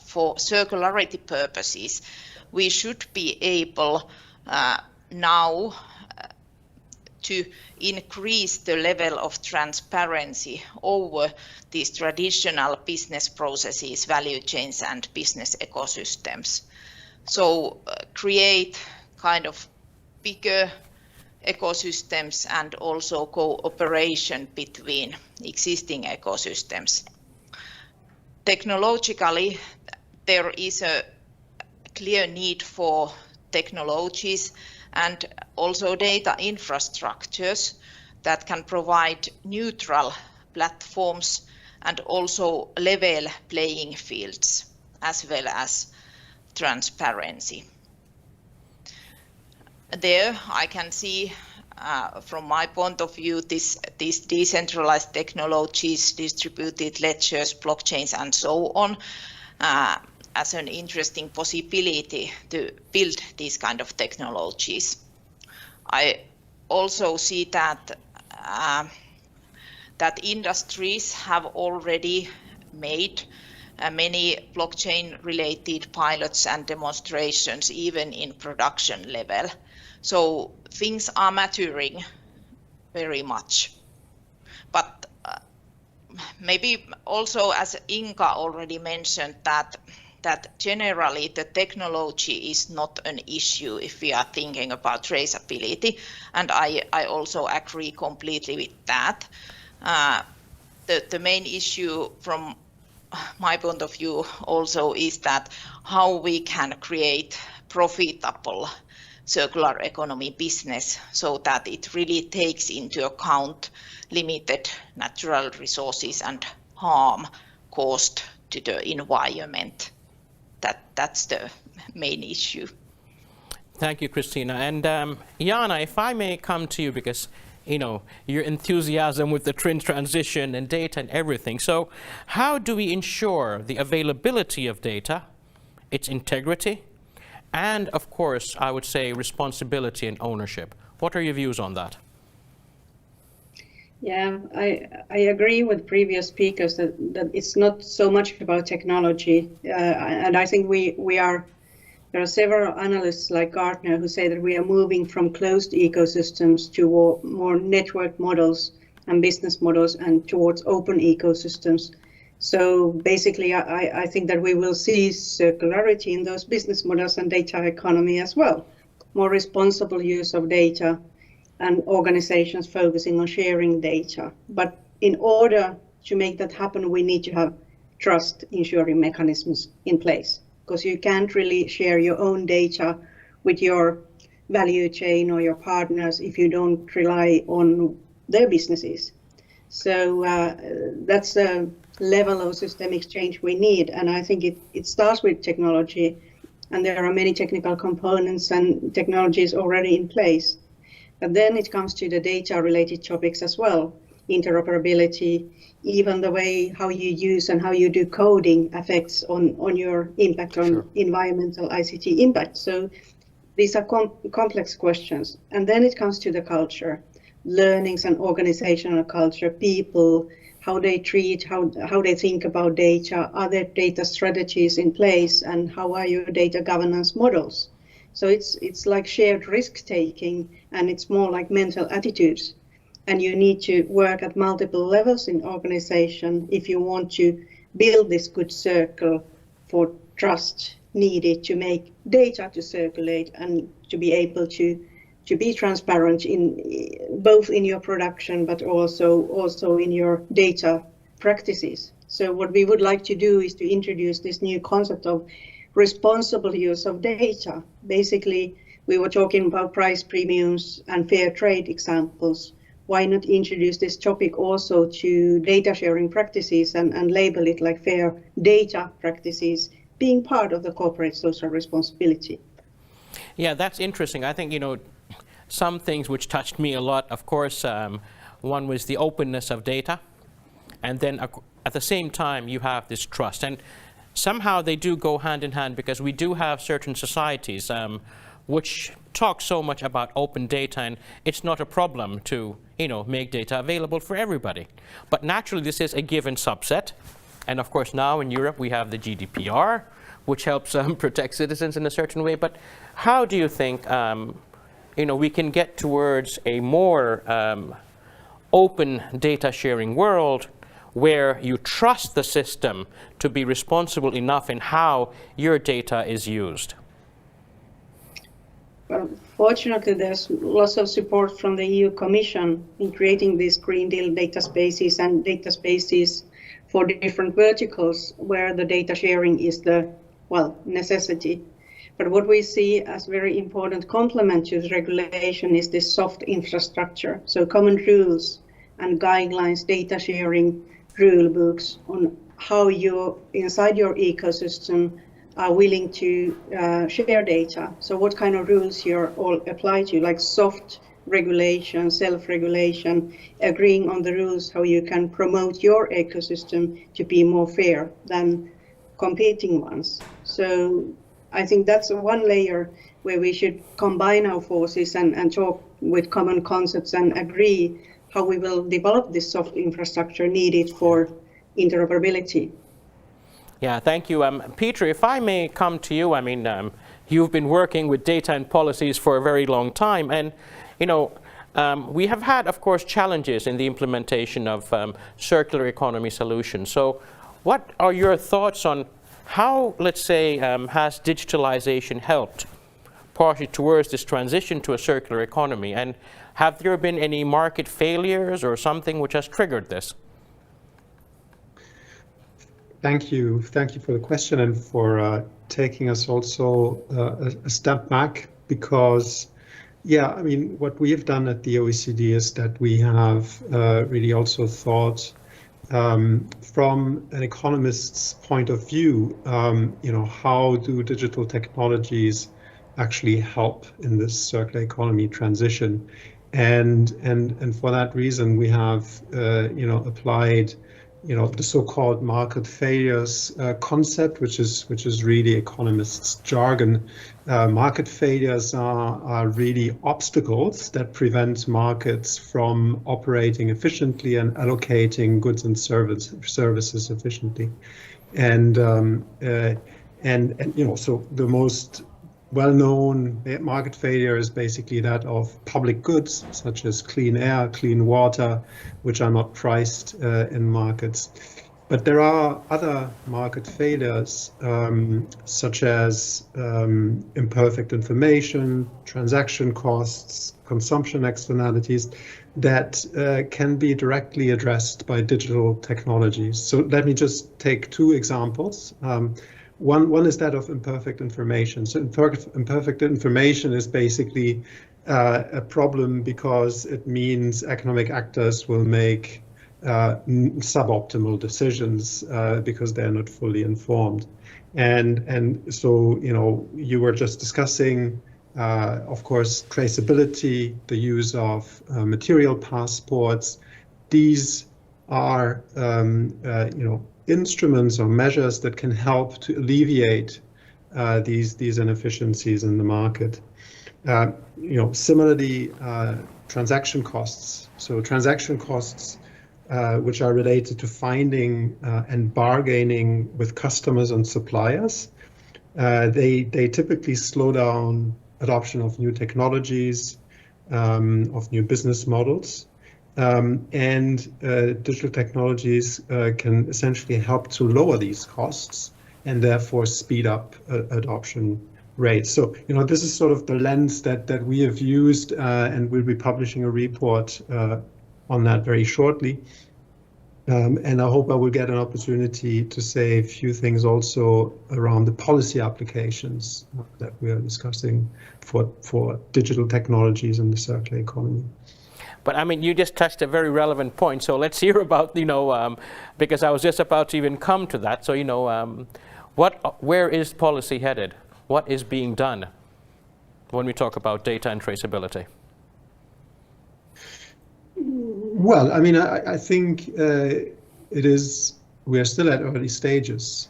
Speaker 5: for circularity purposes, we should be able now to increase the level of transparency over these traditional business processes, value chains, and business ecosystems. So create kind of bigger ecosystems and also cooperation between existing ecosystems. Technologically, there is a clear need for technologies and also data infrastructures that can provide neutral platforms and also level playing fields, as well as transparency. There I can see, from my point of view, these decentralized technologies, distributed ledgers, blockchains, and so on, as an interesting possibility to build these kind of technologies. I also see that that industries have already made many blockchain-related pilots and demonstrations, even in production level. So things are maturing very much. But maybe also, as Inka already mentioned, that generally the technology is not an issue if we are thinking about traceability, and I also agree completely with that. The main issue from my point of view also is that how we can create profitable circular economy business so that it really takes into account limited natural resources and harm caused to the environment. That's the main issue.
Speaker 1: Thank you, Christina. And Jana, if I may come to you, because your enthusiasm with the transition and data and everything. So how do we ensure the availability of data, its integrity, and of course, I would say responsibility and ownership? What are your views on that?
Speaker 6: Yeah, I agree with previous speakers that it's not so much about technology. And I think there are several analysts like Gartner who say that we are moving from closed ecosystems to more network models and business models and towards open ecosystems. So basically, I think that we will see circularity in those business models and data economy as well, more responsible use of data and organizations focusing on sharing data. But in order to make that happen, we need to have trust ensuring mechanisms in place, because you can't really share your own data with your value chain or your partners if you don't rely on their businesses. So that's the level of systemic change we need. And I think it starts with technology, and there are many technical components and technologies already in place. But then it comes to the data-related topics as well, interoperability, even the way how you use and how you do coding affects on your impact on
Speaker 1: Sure.
Speaker 6: environmental ICT impact. So these are complex questions. And then it comes to the culture, learnings and organizational culture, people, how they treat, how they think about data, are there data strategies in place, and how are your data governance models? So it's like shared risk taking, and it's more like mental attitudes. And you need to work at multiple levels in organization if you want to build this good circle for trust needed to make data to circulate and to be able to be transparent in both in your production but also in your data practices. So what we would like to do is to introduce this new concept of responsible use of data. Basically, we were talking about price premiums and fair trade examples. Why not introduce this topic also to data sharing practices and label it like fair data practices being part of the corporate social responsibility?
Speaker 1: Yeah, that's interesting. I think, some things which touched me a lot, of course, one was the openness of data. And then at the same time, you have this trust. And somehow they do go hand in hand, because we do have certain societies which talk so much about open data, and it's not a problem to make data available for everybody. But naturally, this is a given subset. And of course, now in Europe, we have the GDPR, which helps protect citizens in a certain way. But how do you think we can get towards a more open data sharing world where you trust the system to be responsible enough in how your data is used?
Speaker 6: Well, fortunately, there's lots of support from the EU Commission in creating these Green Deal data spaces and data spaces for different verticals where the data sharing is the, necessity. But what we see as very important complement to the regulation is this soft infrastructure. So common rules and guidelines, data sharing, rule books on how you, inside your ecosystem, are willing to share data. So what kind of rules you're all apply to, like soft regulation, self-regulation, agreeing on the rules, how you can promote your ecosystem to be more fair than competing ones. So I think that's one layer where we should combine our forces and talk with common concepts and agree how we will develop this soft infrastructure needed for interoperability.
Speaker 1: Yeah, thank you. Peter, if I may come to you, you've been working with data and policies for a very long time, and we have had, of course, challenges in the implementation of circular economy solutions. So what are your thoughts on how, let's say, has digitalization helped partly towards this transition to a circular economy? And have there been any market failures or something which has triggered this?
Speaker 7: Thank you for the question and for taking us also a step back, because, what we have done at the OECD is that we have really also thought from an economist's point of view, how do digital technologies actually help in this circular economy transition? And for that reason, we have applied the so-called market failures concept, which is really economists' jargon. Market failures are really obstacles that prevent markets from operating efficiently and allocating goods and services efficiently. And so the most well-known market failure is basically that of public goods, such as clean air, clean water, which are not priced in markets. But there are other market failures, such as imperfect information, transaction costs, consumption externalities, that can be directly addressed by digital technologies. So let me just take two examples. One is that of imperfect information. So imperfect information is basically a problem because it means economic actors will make suboptimal decisions because they're not fully informed. And so, you were just discussing, of course, traceability, the use of material passports. These are, instruments or measures that can help to alleviate these inefficiencies in the market. Similarly, transaction costs. So transaction costs, which are related to finding and bargaining with customers and suppliers, they typically slow down adoption of new technologies, of new business models. And digital technologies can essentially help to lower these costs and therefore speed up adoption rates. So, this is sort of the lens that we have used, and we'll be publishing a report on that very shortly. And I hope I will get an opportunity to say a few things also around the policy applications that we are discussing for digital technologies in the circular economy.
Speaker 1: But I mean, you just touched a very relevant point. So let's hear about, because I was just about to even come to that. So, where is policy headed? What is being done when we talk about data and traceability?
Speaker 7: Well, I mean, I think we are still at early stages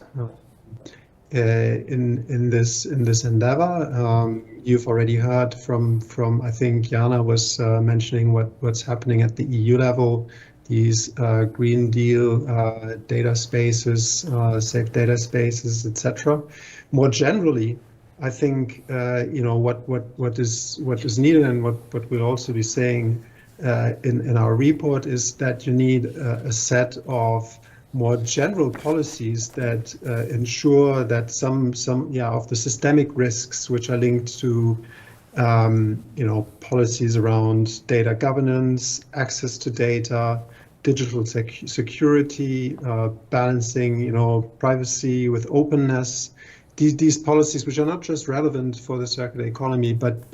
Speaker 7: in this endeavor. You've already heard from I think Jana was mentioning what's happening at the EU level. These Green Deal data spaces, safe data spaces, etc. More generally, I think what is needed, and what we'll also be saying in our report, is that you need a set of more general policies that ensure that some of the systemic risks which are linked to policies around data governance, access to data, digital security, balancing privacy with openness. These policies, which are not just relevant for the circular economy, but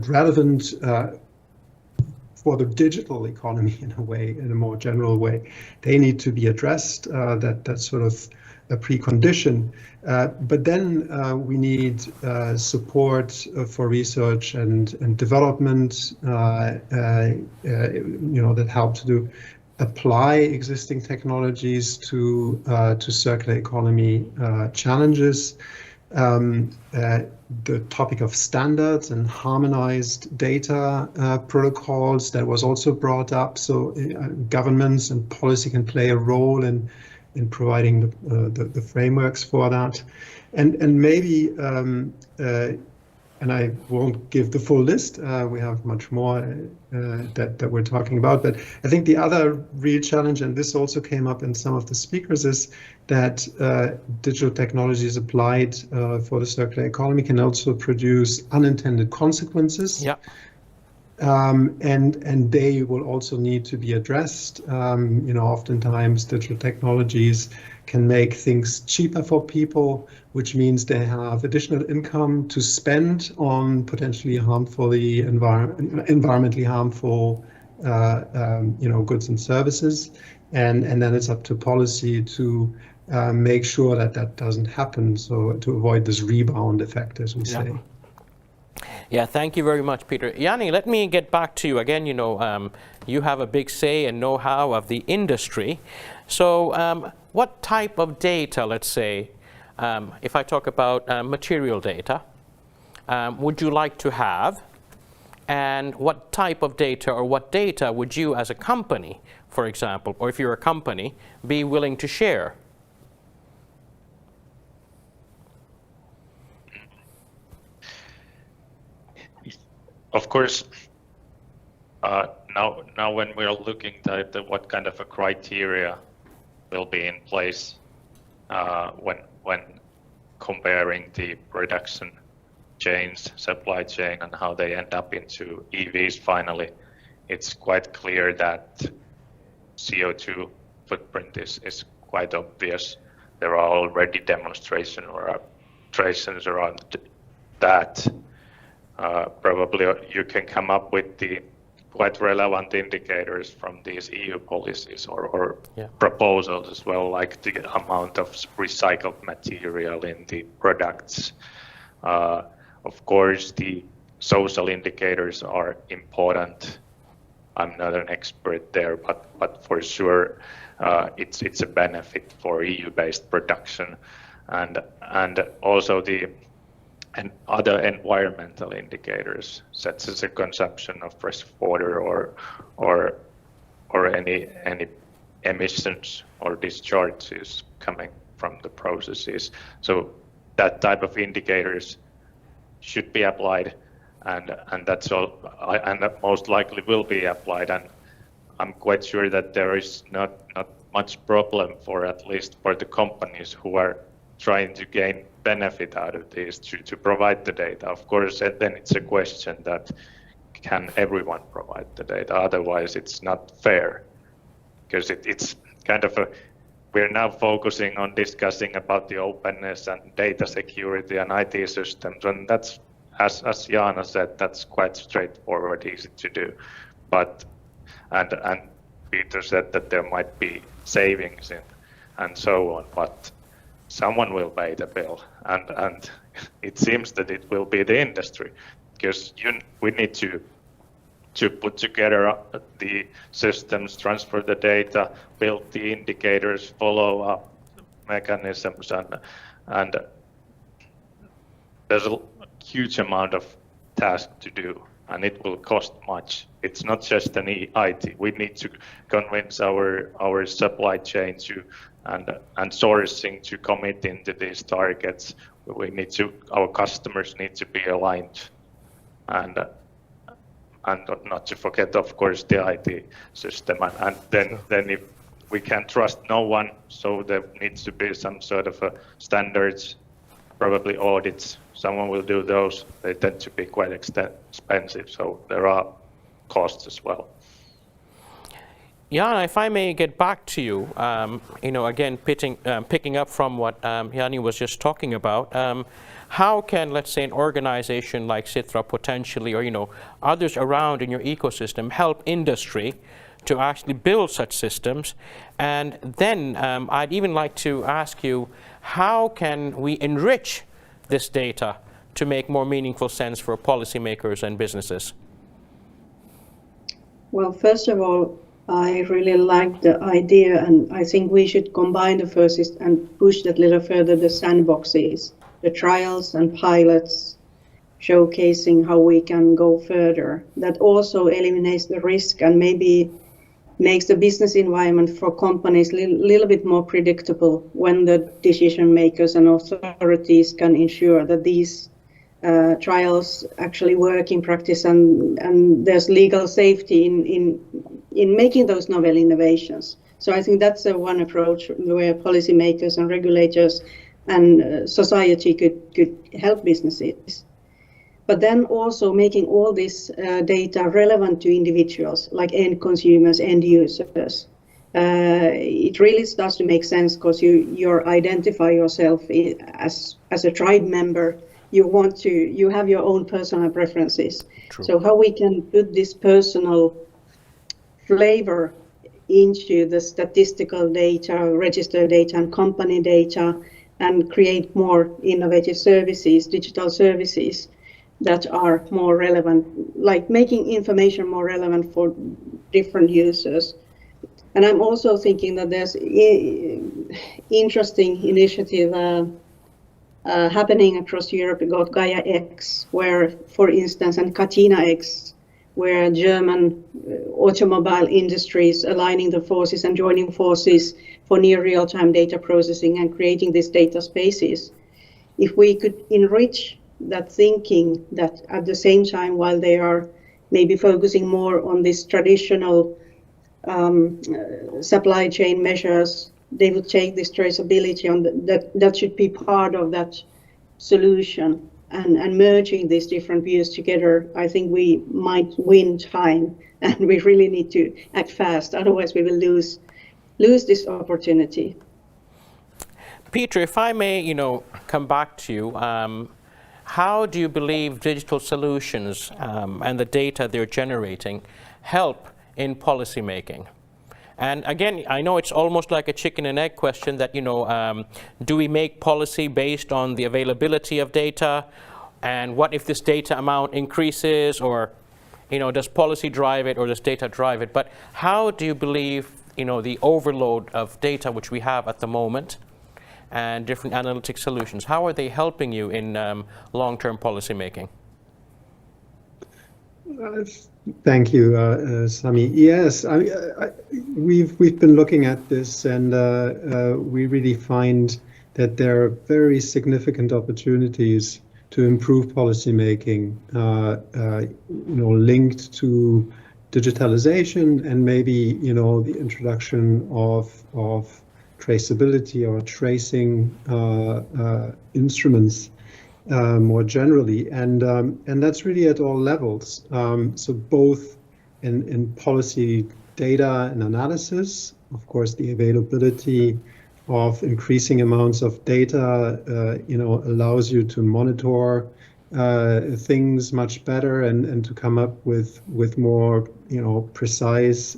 Speaker 7: relevant for the digital economy in a way, in a more general way, they need to be addressed. That's sort of a precondition. But then we need support for research and development, that help to apply existing technologies to circular economy challenges. The topic of standards and harmonized data protocols, that was also brought up. So governments and policy can play a role in providing the frameworks for that. And maybe, and I won't give the full list, we have much more that we're talking about, but I think the other real challenge, and this also came up in some of the speakers, is that digital technologies applied for the circular economy can also produce unintended consequences.
Speaker 1: Yeah.
Speaker 7: And they will also need to be addressed. Oftentimes digital technologies can make things cheaper for people, which means they have additional income to spend on potentially harmfully environmentally harmful goods and services. And then it's up to policy to make sure that doesn't happen, so to avoid this rebound effect, as we say.
Speaker 1: Yeah, thank you very much, Peter. Jani, let me get back to you again. You have a big say and know-how of the industry. So what type of data, let's say, if I talk about material data, would you like to have? And what type of data, or what data would you as a company, for example, or if you're a company, be willing to share?
Speaker 4: Of course, now when we're looking at what kind of a criteria will be in place when comparing the production chains, supply chain, and how they end up into EVs finally, it's quite clear that CO2 footprint is quite obvious. There are already demonstrations or traces around that. Probably you can come up with the quite relevant indicators from these EU policies or proposals as well, like the amount of recycled material in the products. Of course, the social indicators are important. I'm not an expert there, but for sure it's a benefit for EU-based production, and also and other environmental indicators, such as the consumption of fresh water or any emissions or discharges coming from the processes. So that type of indicators should be applied, and that's all, and that most likely will be applied. And I'm quite sure that there is not much problem for, at least for the companies who are trying to gain benefit out of this to provide the data. Of course, and then it's a question that can everyone provide the data? Otherwise, it's not fair, because it's kind of we're now focusing on discussing about the openness and data security and IT systems, and that's, as Jana said, that's quite straightforward, easy to do. But and Peter said that there might be savings and so on, but someone will pay the bill, and it seems that it will be the industry, because we need to put together the systems, transfer the data, build the indicators, follow up mechanisms, and there's a huge amount of task to do, and it will cost much. It's not just an IT. We need to convince our supply chain to and sourcing to commit into these targets. Our customers need to be aligned, and not to forget, of course, the IT system. And then if we can trust no one, so there needs to be some sort of standards, probably audits. Someone will do those. They tend to be quite expensive, so there are costs as well.
Speaker 1: Jana, if I may get back to you, again, picking up from what Jani was just talking about, how can, let's say, an organization like Sitra potentially, or others around in your ecosystem, help industry to actually build such systems? And then I'd even like to ask you, how can we enrich this data to make more meaningful sense for policymakers and businesses?
Speaker 6: Well, first of all, I really like the idea, and I think we should combine the first and push that little further, the sandboxes, the trials and pilots, showcasing how we can go further. That also eliminates the risk and maybe makes the business environment for companies a little bit more predictable, when the decision makers and authorities can ensure that these trials actually work in practice, and there's legal safety in making those novel innovations. So I think that's one approach where policymakers and regulators and society could help businesses. But then also making all this data relevant to individuals, like end consumers, end users. It really starts to make sense, because you identify yourself as a tribe member. You have your own personal preferences.
Speaker 1: True.
Speaker 6: So how we can put this personal flavor into the statistical data, registered data, and company data, and create more innovative services, digital services that are more relevant, like making information more relevant for different users. And I'm also thinking that there's interesting initiative happening across Europe called Gaia X, where, for instance, and Katina X, where German automobile industries aligning the forces and joining forces for near real-time data processing and creating these data spaces. If we could enrich that thinking, that at the same time, while they are maybe focusing more on this traditional supply chain measures, they would take this traceability on that should be part of that solution, and merging these different views together. I think we might win time, and we really need to act fast, otherwise we will lose this opportunity.
Speaker 1: Peter, if I may, come back to you, how do you believe digital solutions and the data they're generating help in policy making? And again, I know it's almost like a chicken and egg question that, do we make policy based on the availability of data? And what if this data amount increases, or, does policy drive it, or does data drive it? But how do you believe, the overload of data which we have at the moment and different analytic solutions, how are they helping you in long-term policy making?
Speaker 7: Thank you, Sami. Yes, we've been looking at this, and we really find that there are very significant opportunities to improve policy making, linked to digitalization and maybe the introduction of traceability or tracing instruments more generally, and that's really at all levels. So both in policy data and analysis, of course, the availability of increasing amounts of data, allows you to monitor things much better and to come up with more, precise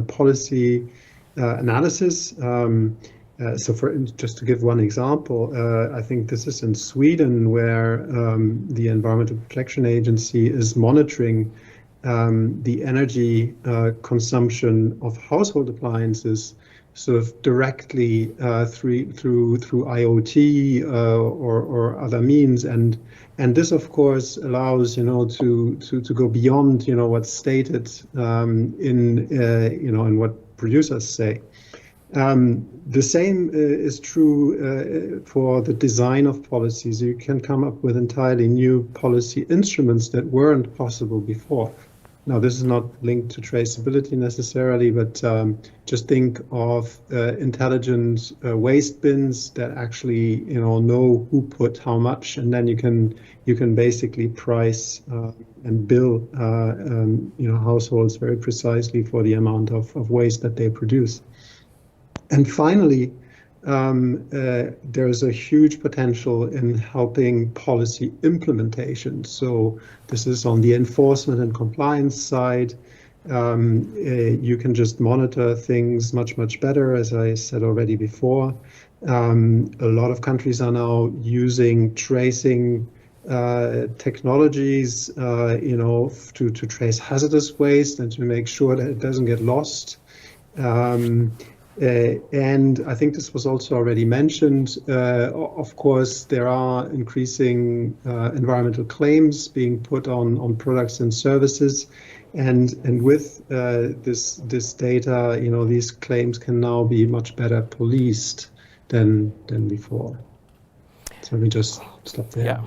Speaker 7: policy analysis. So just to give one example, I think this is in Sweden, where the Environmental Protection Agency is monitoring the energy consumption of household appliances sort of directly through IoT or other means, and this of course allows to go beyond what's stated in what producers say. The same is true for the design of policies. You can come up with entirely new policy instruments that weren't possible before. Now, this is not linked to traceability necessarily, but just think of intelligent waste bins that actually know who put how much, and then you can basically price and bill households very precisely for the amount of waste that they produce. And finally, there's a huge potential in helping policy implementation. So this is on the enforcement and compliance side. You can just monitor things much better, as I said already before. A lot of countries are now using tracing technologies, to trace hazardous waste and to make sure that it doesn't get lost. And I think this was also already mentioned. Of course, there are increasing environmental claims being put on products and services, and with this data, these claims can now be much better policed than before. So let me just stop there.
Speaker 1: Yeah.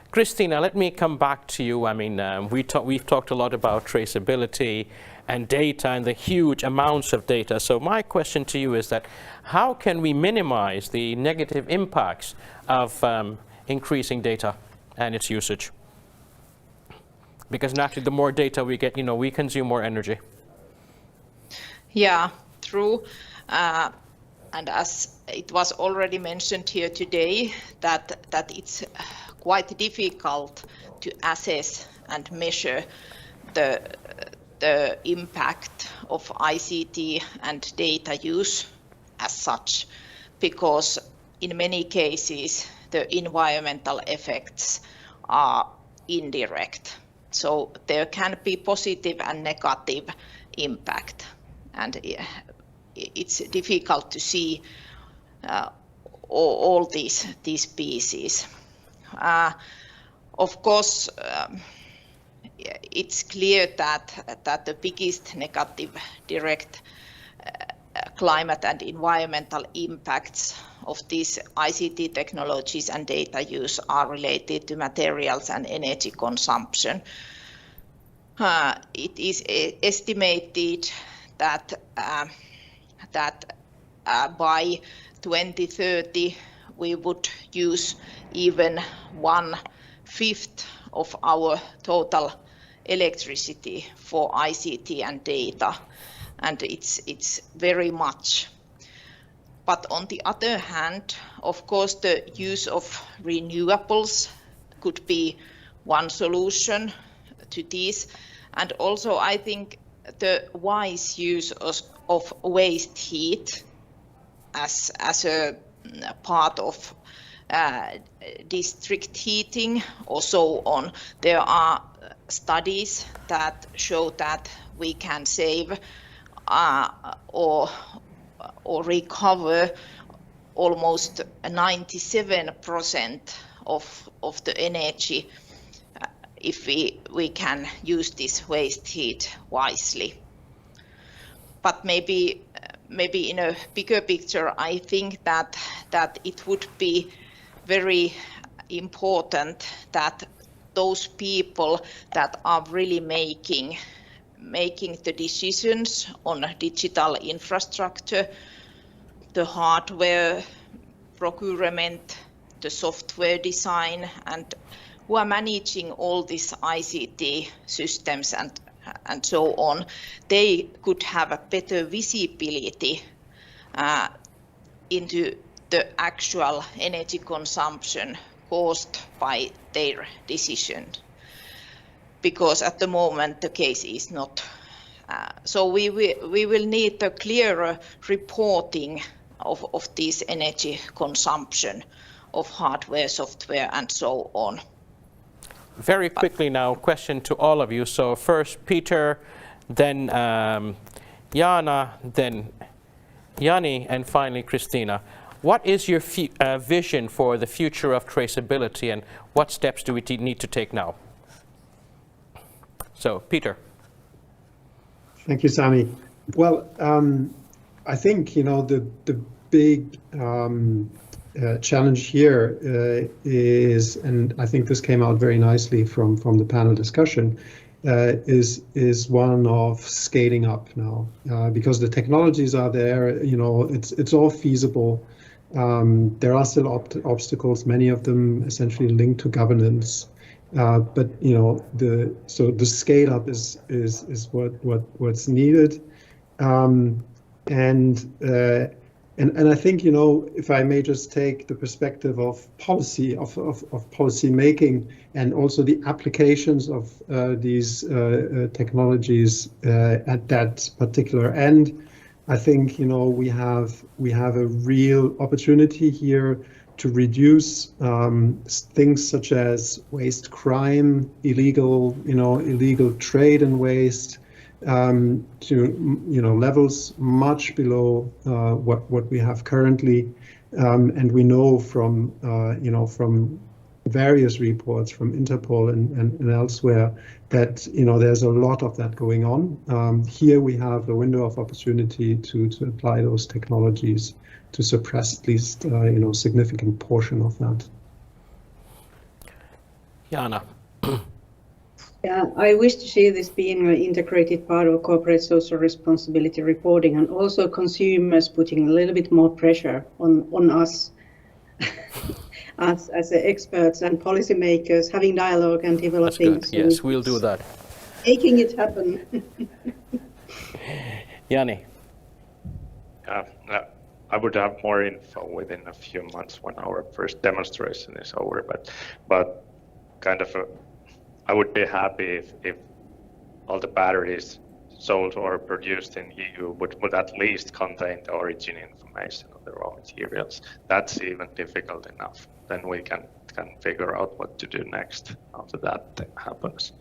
Speaker 1: Christina, let me come back to you. I mean, we've talked a lot about traceability and data and the huge amounts of data. So my question to you is that how can we minimize the negative impacts of increasing data and its usage? Because naturally, the more data we get, we consume more energy.
Speaker 5: Yeah, true. And as it was already mentioned here today, that it's quite difficult to assess and measure the impact of ICT and data use as such, because in many cases the environmental effects are indirect. So there can be positive and negative impact, and it's difficult to see all these pieces. Of course, it's clear that the biggest negative direct climate and environmental impacts of these ICT technologies and data use are related to materials and energy consumption. It is estimated that by 2030 we would use even 1/5 of our total electricity for ICT and data, and it's very much. But on the other hand, of course, the use of renewables could be one solution to this, and also I think the wise use of waste heat as a part of district heating or so on. There are studies that show that we can save or recover almost 97% of the energy if we can use this waste heat wisely. But maybe in a bigger picture, I think that it would be very important that those people that are really making the decisions on digital infrastructure the hardware procurement, the software design, and who are managing all these ICT systems and so on, they could have a better visibility into the actual energy consumption caused by their decision. Because at the moment the case is not. So we will need a clearer reporting of this energy consumption of hardware, software, and so on.
Speaker 1: Very quickly now, question to all of you. So first Peter, then Jana, then Jani, and finally Christina. What is your vision for the future of traceability, and what steps do we need to take now? So, Peter.
Speaker 7: Thank you, Sami. Well, I think the big challenge here is, and I think this came out very nicely from the panel discussion, is one of scaling up now, because the technologies are there. It's all feasible. There are still obstacles, many of them essentially linked to governance. But the scale up is what's needed, and I think if I may just take the perspective of policy of policy making and also the applications of these technologies at that particular end, I think we have a real opportunity here to reduce things such as waste crime, illegal trade in waste, to levels much below what we have currently, and we know from various reports from Interpol and elsewhere that there's a lot of that going on. Here we have a window of opportunity to apply those technologies to suppress at least significant portion of that.
Speaker 1: Jana.
Speaker 6: Yeah, I wish to see this being an integrated part of corporate social responsibility reporting, and also consumers putting a little bit more pressure on us, us as the experts and policymakers, having dialogue and developing.
Speaker 1: That's good. Yes, we'll do that.
Speaker 6: Making it happen.
Speaker 1: Jani.
Speaker 4: I would have more info within a few months when our first demonstration is over, but kind of I would be happy if all the batteries sold or produced in EU would at least contain the origin information of the raw materials. That's even difficult enough. Then we can figure out what to do next after that happens.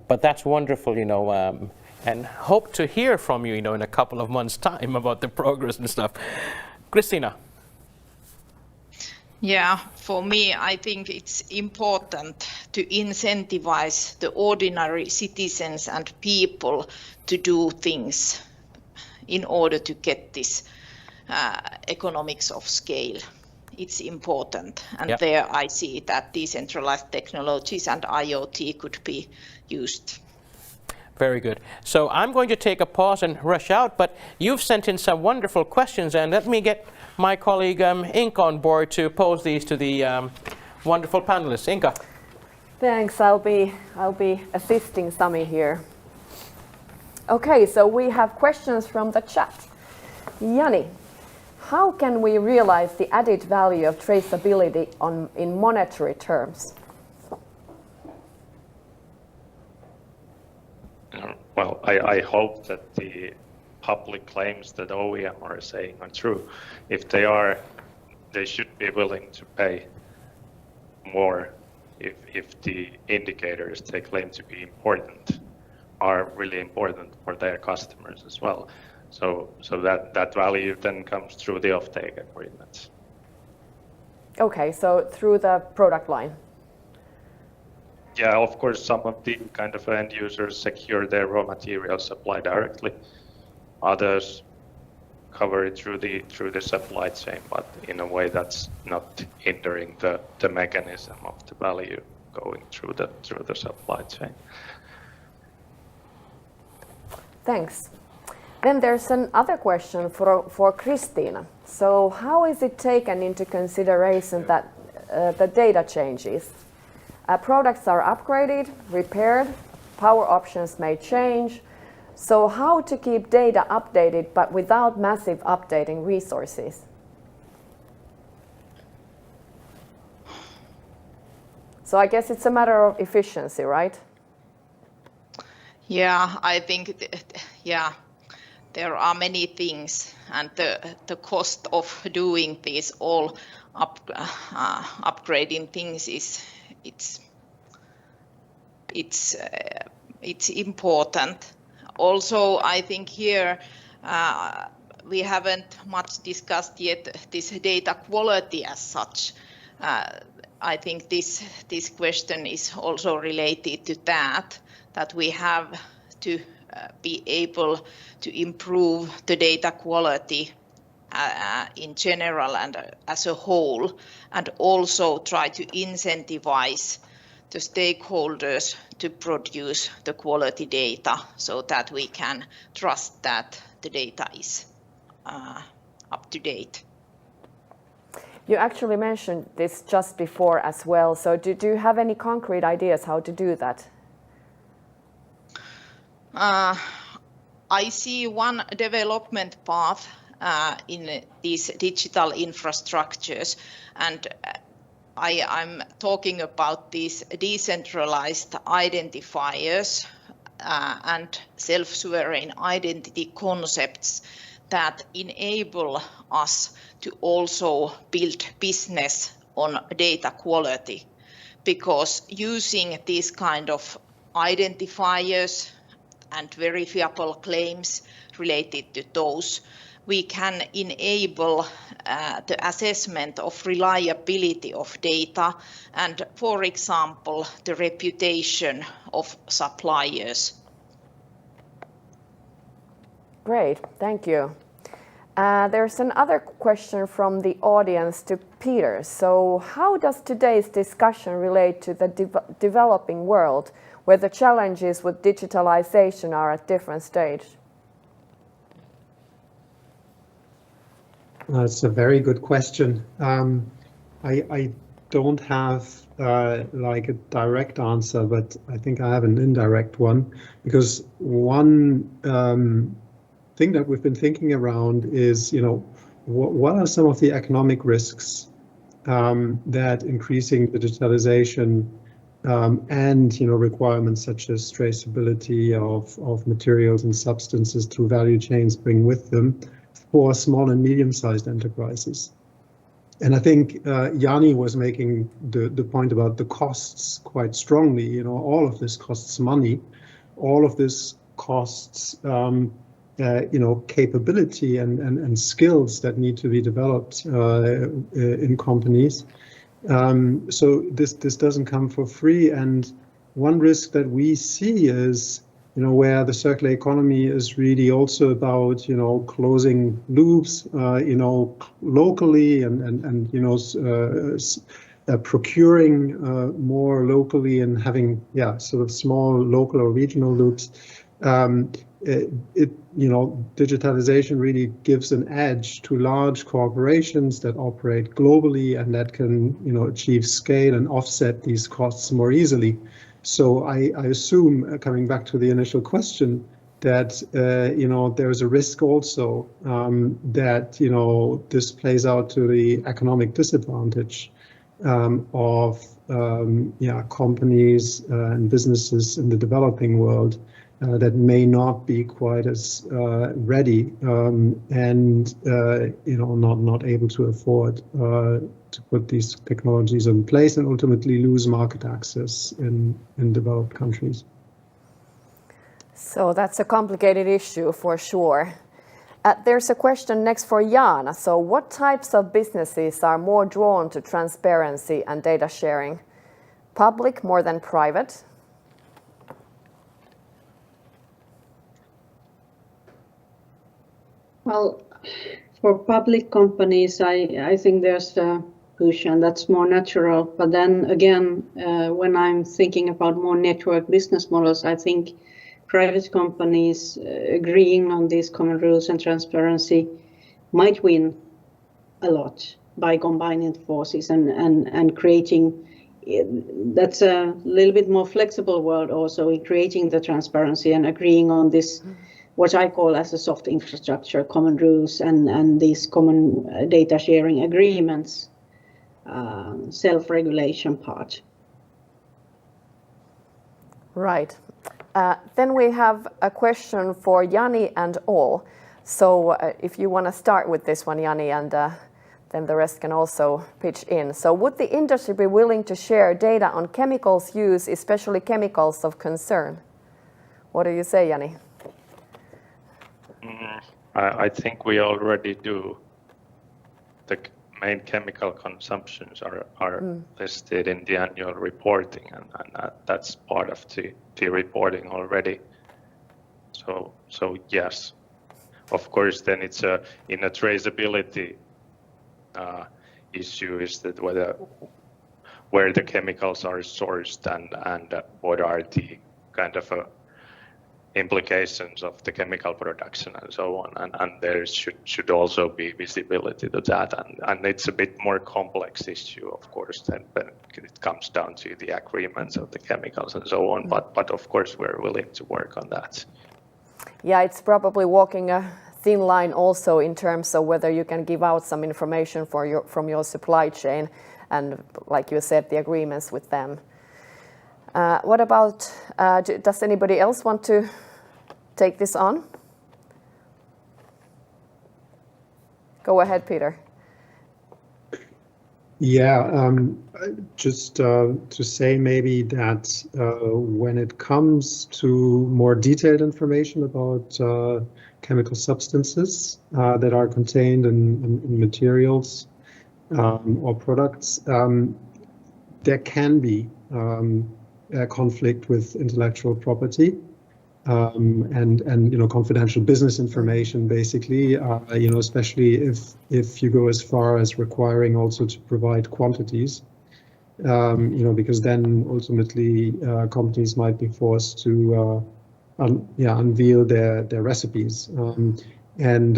Speaker 1: But that's wonderful, and hope to hear from you, in a couple of months' time about the progress and stuff. Christina.
Speaker 5: Yeah, for me, I think it's important to incentivize the ordinary citizens and people to do things in order to get this economics of scale. It's important, and
Speaker 1: Yep.
Speaker 5: There I see that decentralized technologies and IoT could be used.
Speaker 1: Very good. So I'm going to take a pause and rush out, but you've sent in some wonderful questions, and let me get my colleague Inka on board to pose these to the wonderful panelists. Inka.
Speaker 3: Thanks. I'll be assisting Sami here. Okay, so we have questions from the chat. Jani, how can we realize the added value of traceability in monetary terms?
Speaker 4: Well, I hope that the public claims that OEM are saying are true. If they are, they should be willing to pay more if the indicators they claim to be important are really important for their customers as well. So that value then comes through the offtake agreements.
Speaker 3: Okay, so through the product line.
Speaker 4: Yeah, of course, some of the kind of end users secure their raw material supply directly. Others cover it through the supply chain, but in a way that's not hindering the mechanism of the value going through the supply chain.
Speaker 3: Thanks. Then there's another question for Christina. So how is it taken into consideration that the data changes? Products are upgraded, repaired, power options may change. So how to keep data updated but without massive updating resources? So I guess it's a matter of efficiency, right?
Speaker 5: Yeah, I think, there are many things, and the cost of doing this all upgrading things it's important. Also, I think here we haven't much discussed yet this data quality as such. I think this question is also related to that we have to be able to improve the data quality in general and as a whole, and also try to incentivize the stakeholders to produce the quality data so that we can trust that the data is up to date.
Speaker 3: You actually mentioned this just before as well. So do you have any concrete ideas how to do that?
Speaker 5: I see one development path in these digital infrastructures, and I'm talking about these decentralized identifiers and self-sovereign identity concepts that enable us to also build business on data quality, because using these kind of identifiers and verifiable claims related to those, we can enable the assessment of reliability of data and, for example, the reputation of suppliers.
Speaker 3: Great, thank you. There's another question from the audience to Peter. So how does today's discussion relate to the developing world, where the challenges with digitalization are at different stages?
Speaker 7: That's a very good question. I don't have like a direct answer, but I think I have an indirect one, because one thing that we've been thinking around is, what are some of the economic risks that increasing digitalization and requirements such as traceability of materials and substances through value chains bring with them for small and medium-sized enterprises. And I think Jani was making the point about the costs quite strongly. All of this costs money. All of this costs capability and skills that need to be developed in companies. So this doesn't come for free. And one risk that we see is, where the circular economy is really also about, closing loops, locally and procuring more locally and having, sort of small local or regional loops. Digitalization really gives an edge to large corporations that operate globally and that can, achieve scale and offset these costs more easily. So I assume, coming back to the initial question, that there's a risk also that this plays out to the economic disadvantage of companies and businesses in the developing world that may not be quite as ready and not able to afford to put these technologies in place and ultimately lose market access in developed countries.
Speaker 3: So that's a complicated issue for sure. There's a question next for Jana. So what types of businesses are more drawn to transparency and data sharing? Public more than private?
Speaker 6: Well, for public companies, I think there's a push, and that's more natural. But then again, when I'm thinking about more network business models, I think private companies agreeing on these common rules and transparency might win a lot by combining forces and creating. That's a little bit more flexible world also in creating the transparency and agreeing on this, what I call as a soft infrastructure, common rules and these common data sharing agreements, self-regulation part.
Speaker 3: Right. Then we have a question for Jani and all. So if you want to start with this one, Jani, and then the rest can also pitch in. So would the industry be willing to share data on chemicals used, especially chemicals of concern? What do you say, Jani?
Speaker 4: I think we already do. The main chemical consumptions are listed in the annual reporting, and that's part of the reporting already. So yes, of course. Then it's in a traceability issue is that where the chemicals are sourced and what are the kind of implications of the chemical production and so on, and there should also be visibility to that, and it's a bit more complex issue, of course, than when it comes down to the agreements of the chemicals and so on. But of course we're willing to work on that.
Speaker 3: Yeah, it's probably walking a thin line also in terms of whether you can give out some information from your supply chain and, like you said, the agreements with them. What about, does anybody else want to take this on? Go ahead, Peter.
Speaker 7: Yeah, just to say maybe that when it comes to more detailed information about chemical substances that are contained in materials or products, there can be a conflict with intellectual property and confidential business information, basically, especially if you go as far as requiring also to provide quantities, because then ultimately companies might be forced to unveil their recipes. And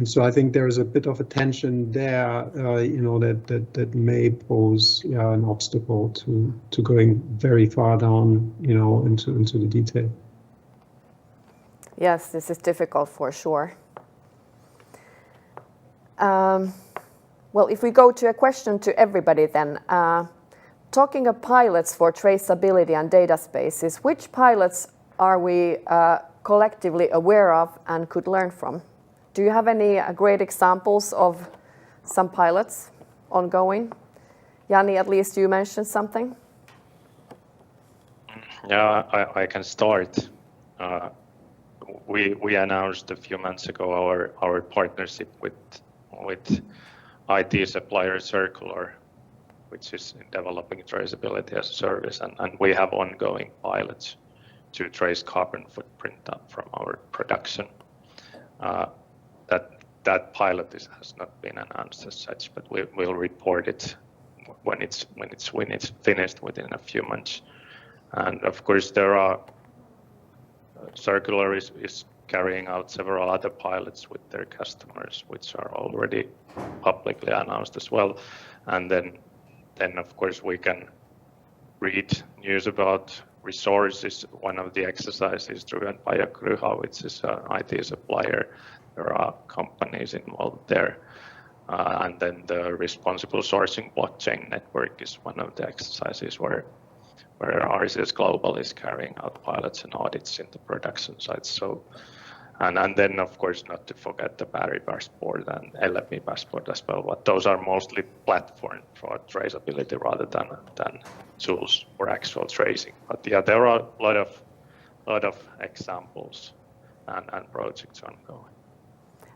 Speaker 7: so I think there is a bit of a tension there, that may pose an obstacle to going very far down, into the detail.
Speaker 3: Yes, this is difficult for sure. Well, if we go to a question to everybody then, talking of pilots for traceability and data spaces, which pilots are we collectively aware of and could learn from? Do you have any great examples of some pilots ongoing? Jani, at least you mentioned something.
Speaker 4: Yeah, I can start. We announced a few months ago our partnership with IT supplier Circular, which is in developing traceability as a service, and we have ongoing pilots to trace carbon footprint from our production. That pilot has not been announced as such, but we'll report it when it's finished within a few months. And of course, Circular is carrying out several other pilots with their customers, which are already publicly announced as well. And then of course we can read news about resources. One of the exercises driven by Akryha, which is an IT supplier. There are companies involved there. And then the responsible sourcing blockchain network is one of the exercises where RCS Global is carrying out pilots and audits in the production sites. So, and then of course not to forget the battery passport and LME passport as well. But those are mostly platform for traceability rather than tools for actual tracing. But yeah, there are a lot of examples and projects ongoing.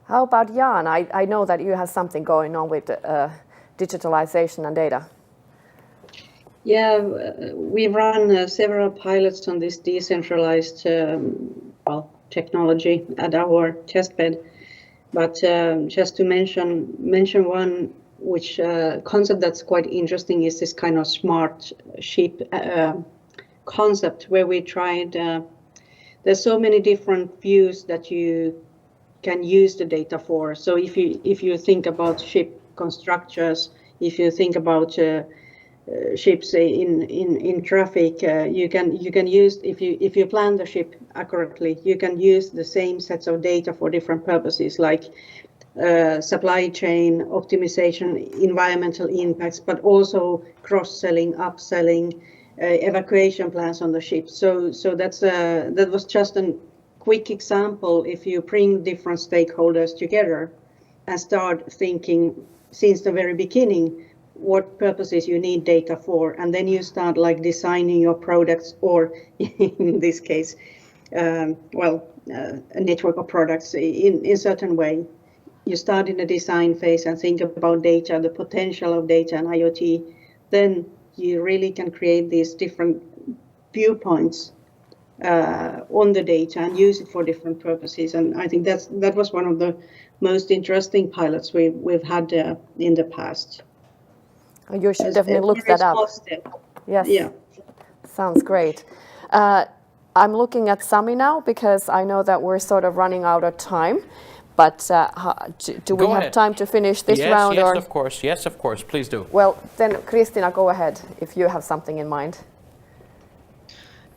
Speaker 3: How about Jan? I know that you have something going on with digitalization and data.
Speaker 6: Yeah, we run several pilots on this decentralized technology at our testbed. But just to mention one which concept that's quite interesting is this kind of smart ship concept, where we tried there's so many different views that you can use the data for. So if you think about ship constructors, if you think about ships in traffic, you can use, if you plan the ship accurately, you can use the same sets of data for different purposes, like supply chain optimization, environmental impacts, but also cross-selling, upselling, evacuation plans on the ship. So that was just a quick example. If you bring different stakeholders together and start thinking since the very beginning what purposes you need data for, and then you start like designing your products, or in this case, a network of products in certain way. You start in the design phase and think about data, the potential of data and IoT, then you really can create these different viewpoints on the data and use it for different purposes. And I think that was one of the most interesting pilots we've had in the past.
Speaker 3: You should definitely look that up. Yes. Yeah. Sounds great. I'm looking at Sami now because I know that we're sort of running out of time. But do we have time to finish this round?
Speaker 1: Yes, of course. Yes, of course. Please do.
Speaker 3: Well, then, Christina, go ahead if you have something in mind.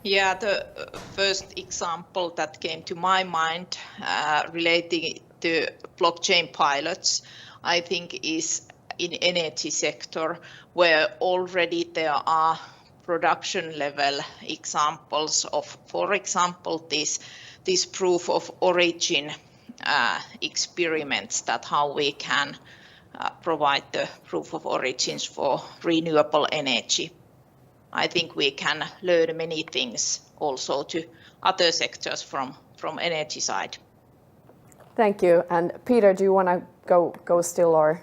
Speaker 5: Yeah, the first example that came to my mind relating to blockchain pilots, I think, is in energy sector, where already there are production level examples of, for example, this proof of origin experiments, that how we can provide the proof of origins for renewable energy. I think we can learn many things also to other sectors from energy side.
Speaker 3: Thank you. And Peter, do you want to go still, or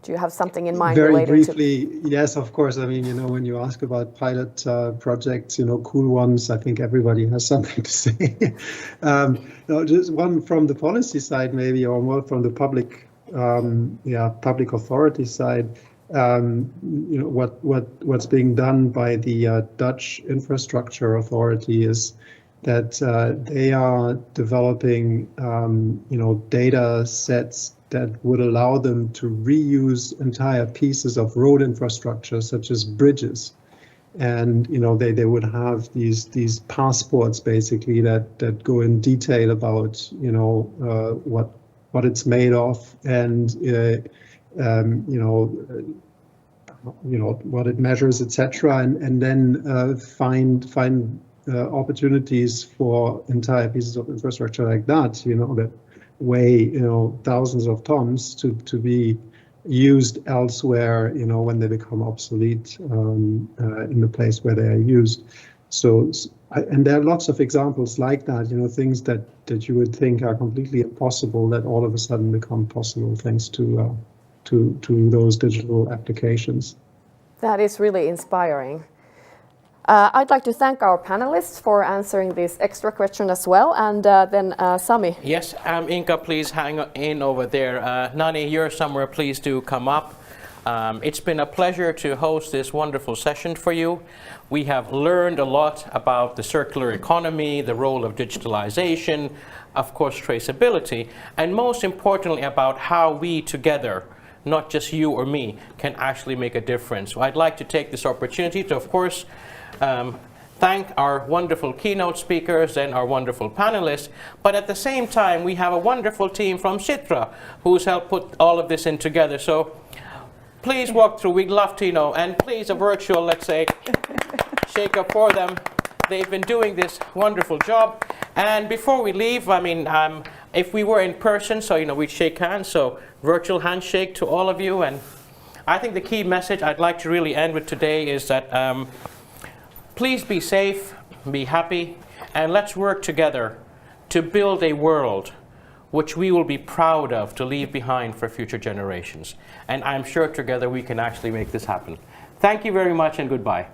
Speaker 3: do you have something in mind?
Speaker 7: Very briefly, yes, of course. I mean, when you ask about pilot projects, cool ones, I think everybody has something to say. Just one from the policy side, maybe, or more from the public authority side. What's being done by the Dutch Infrastructure Authority is that they are developing, data sets that would allow them to reuse entire pieces of road infrastructure, such as bridges. And they would have these passports basically that go in detail about what it's made of, and what it measures, etc. And then find opportunities for entire pieces of infrastructure like that, that weigh thousands of tons to be used elsewhere, when they become obsolete in the place where they are used. And there are lots of examples like that, things that you would think are completely impossible that all of a sudden become possible thanks to those digital applications. That is really inspiring. I'd like to thank our panelists for answering this extra question as well. And then Sami.
Speaker 1: Yes, Inka, please hang in over there. Nani, you're somewhere, please do come up. It's been a pleasure to host this wonderful session for you. We have learned a lot about the circular economy, the role of digitalization, of course traceability, and most importantly about how we together, not just you or me, can actually make a difference. So I'd like to take this opportunity to, of course, thank our wonderful keynote speakers and our wonderful panelists, but at the same time we have a wonderful team from Sitra who's helped put all of this in together. So please walk through, we'd love to and please a virtual, let's say, shake up for them. They've been doing this wonderful job. And before we leave, I mean, if we were in person, so we'd shake hands, so virtual handshake to all of you. And I think the key message I'd like to really end with today is that please be safe, be happy, and let's work together to build a world which we will be proud of to leave behind for future generations. And I'm sure together we can actually make this happen. Thank you very much and goodbye.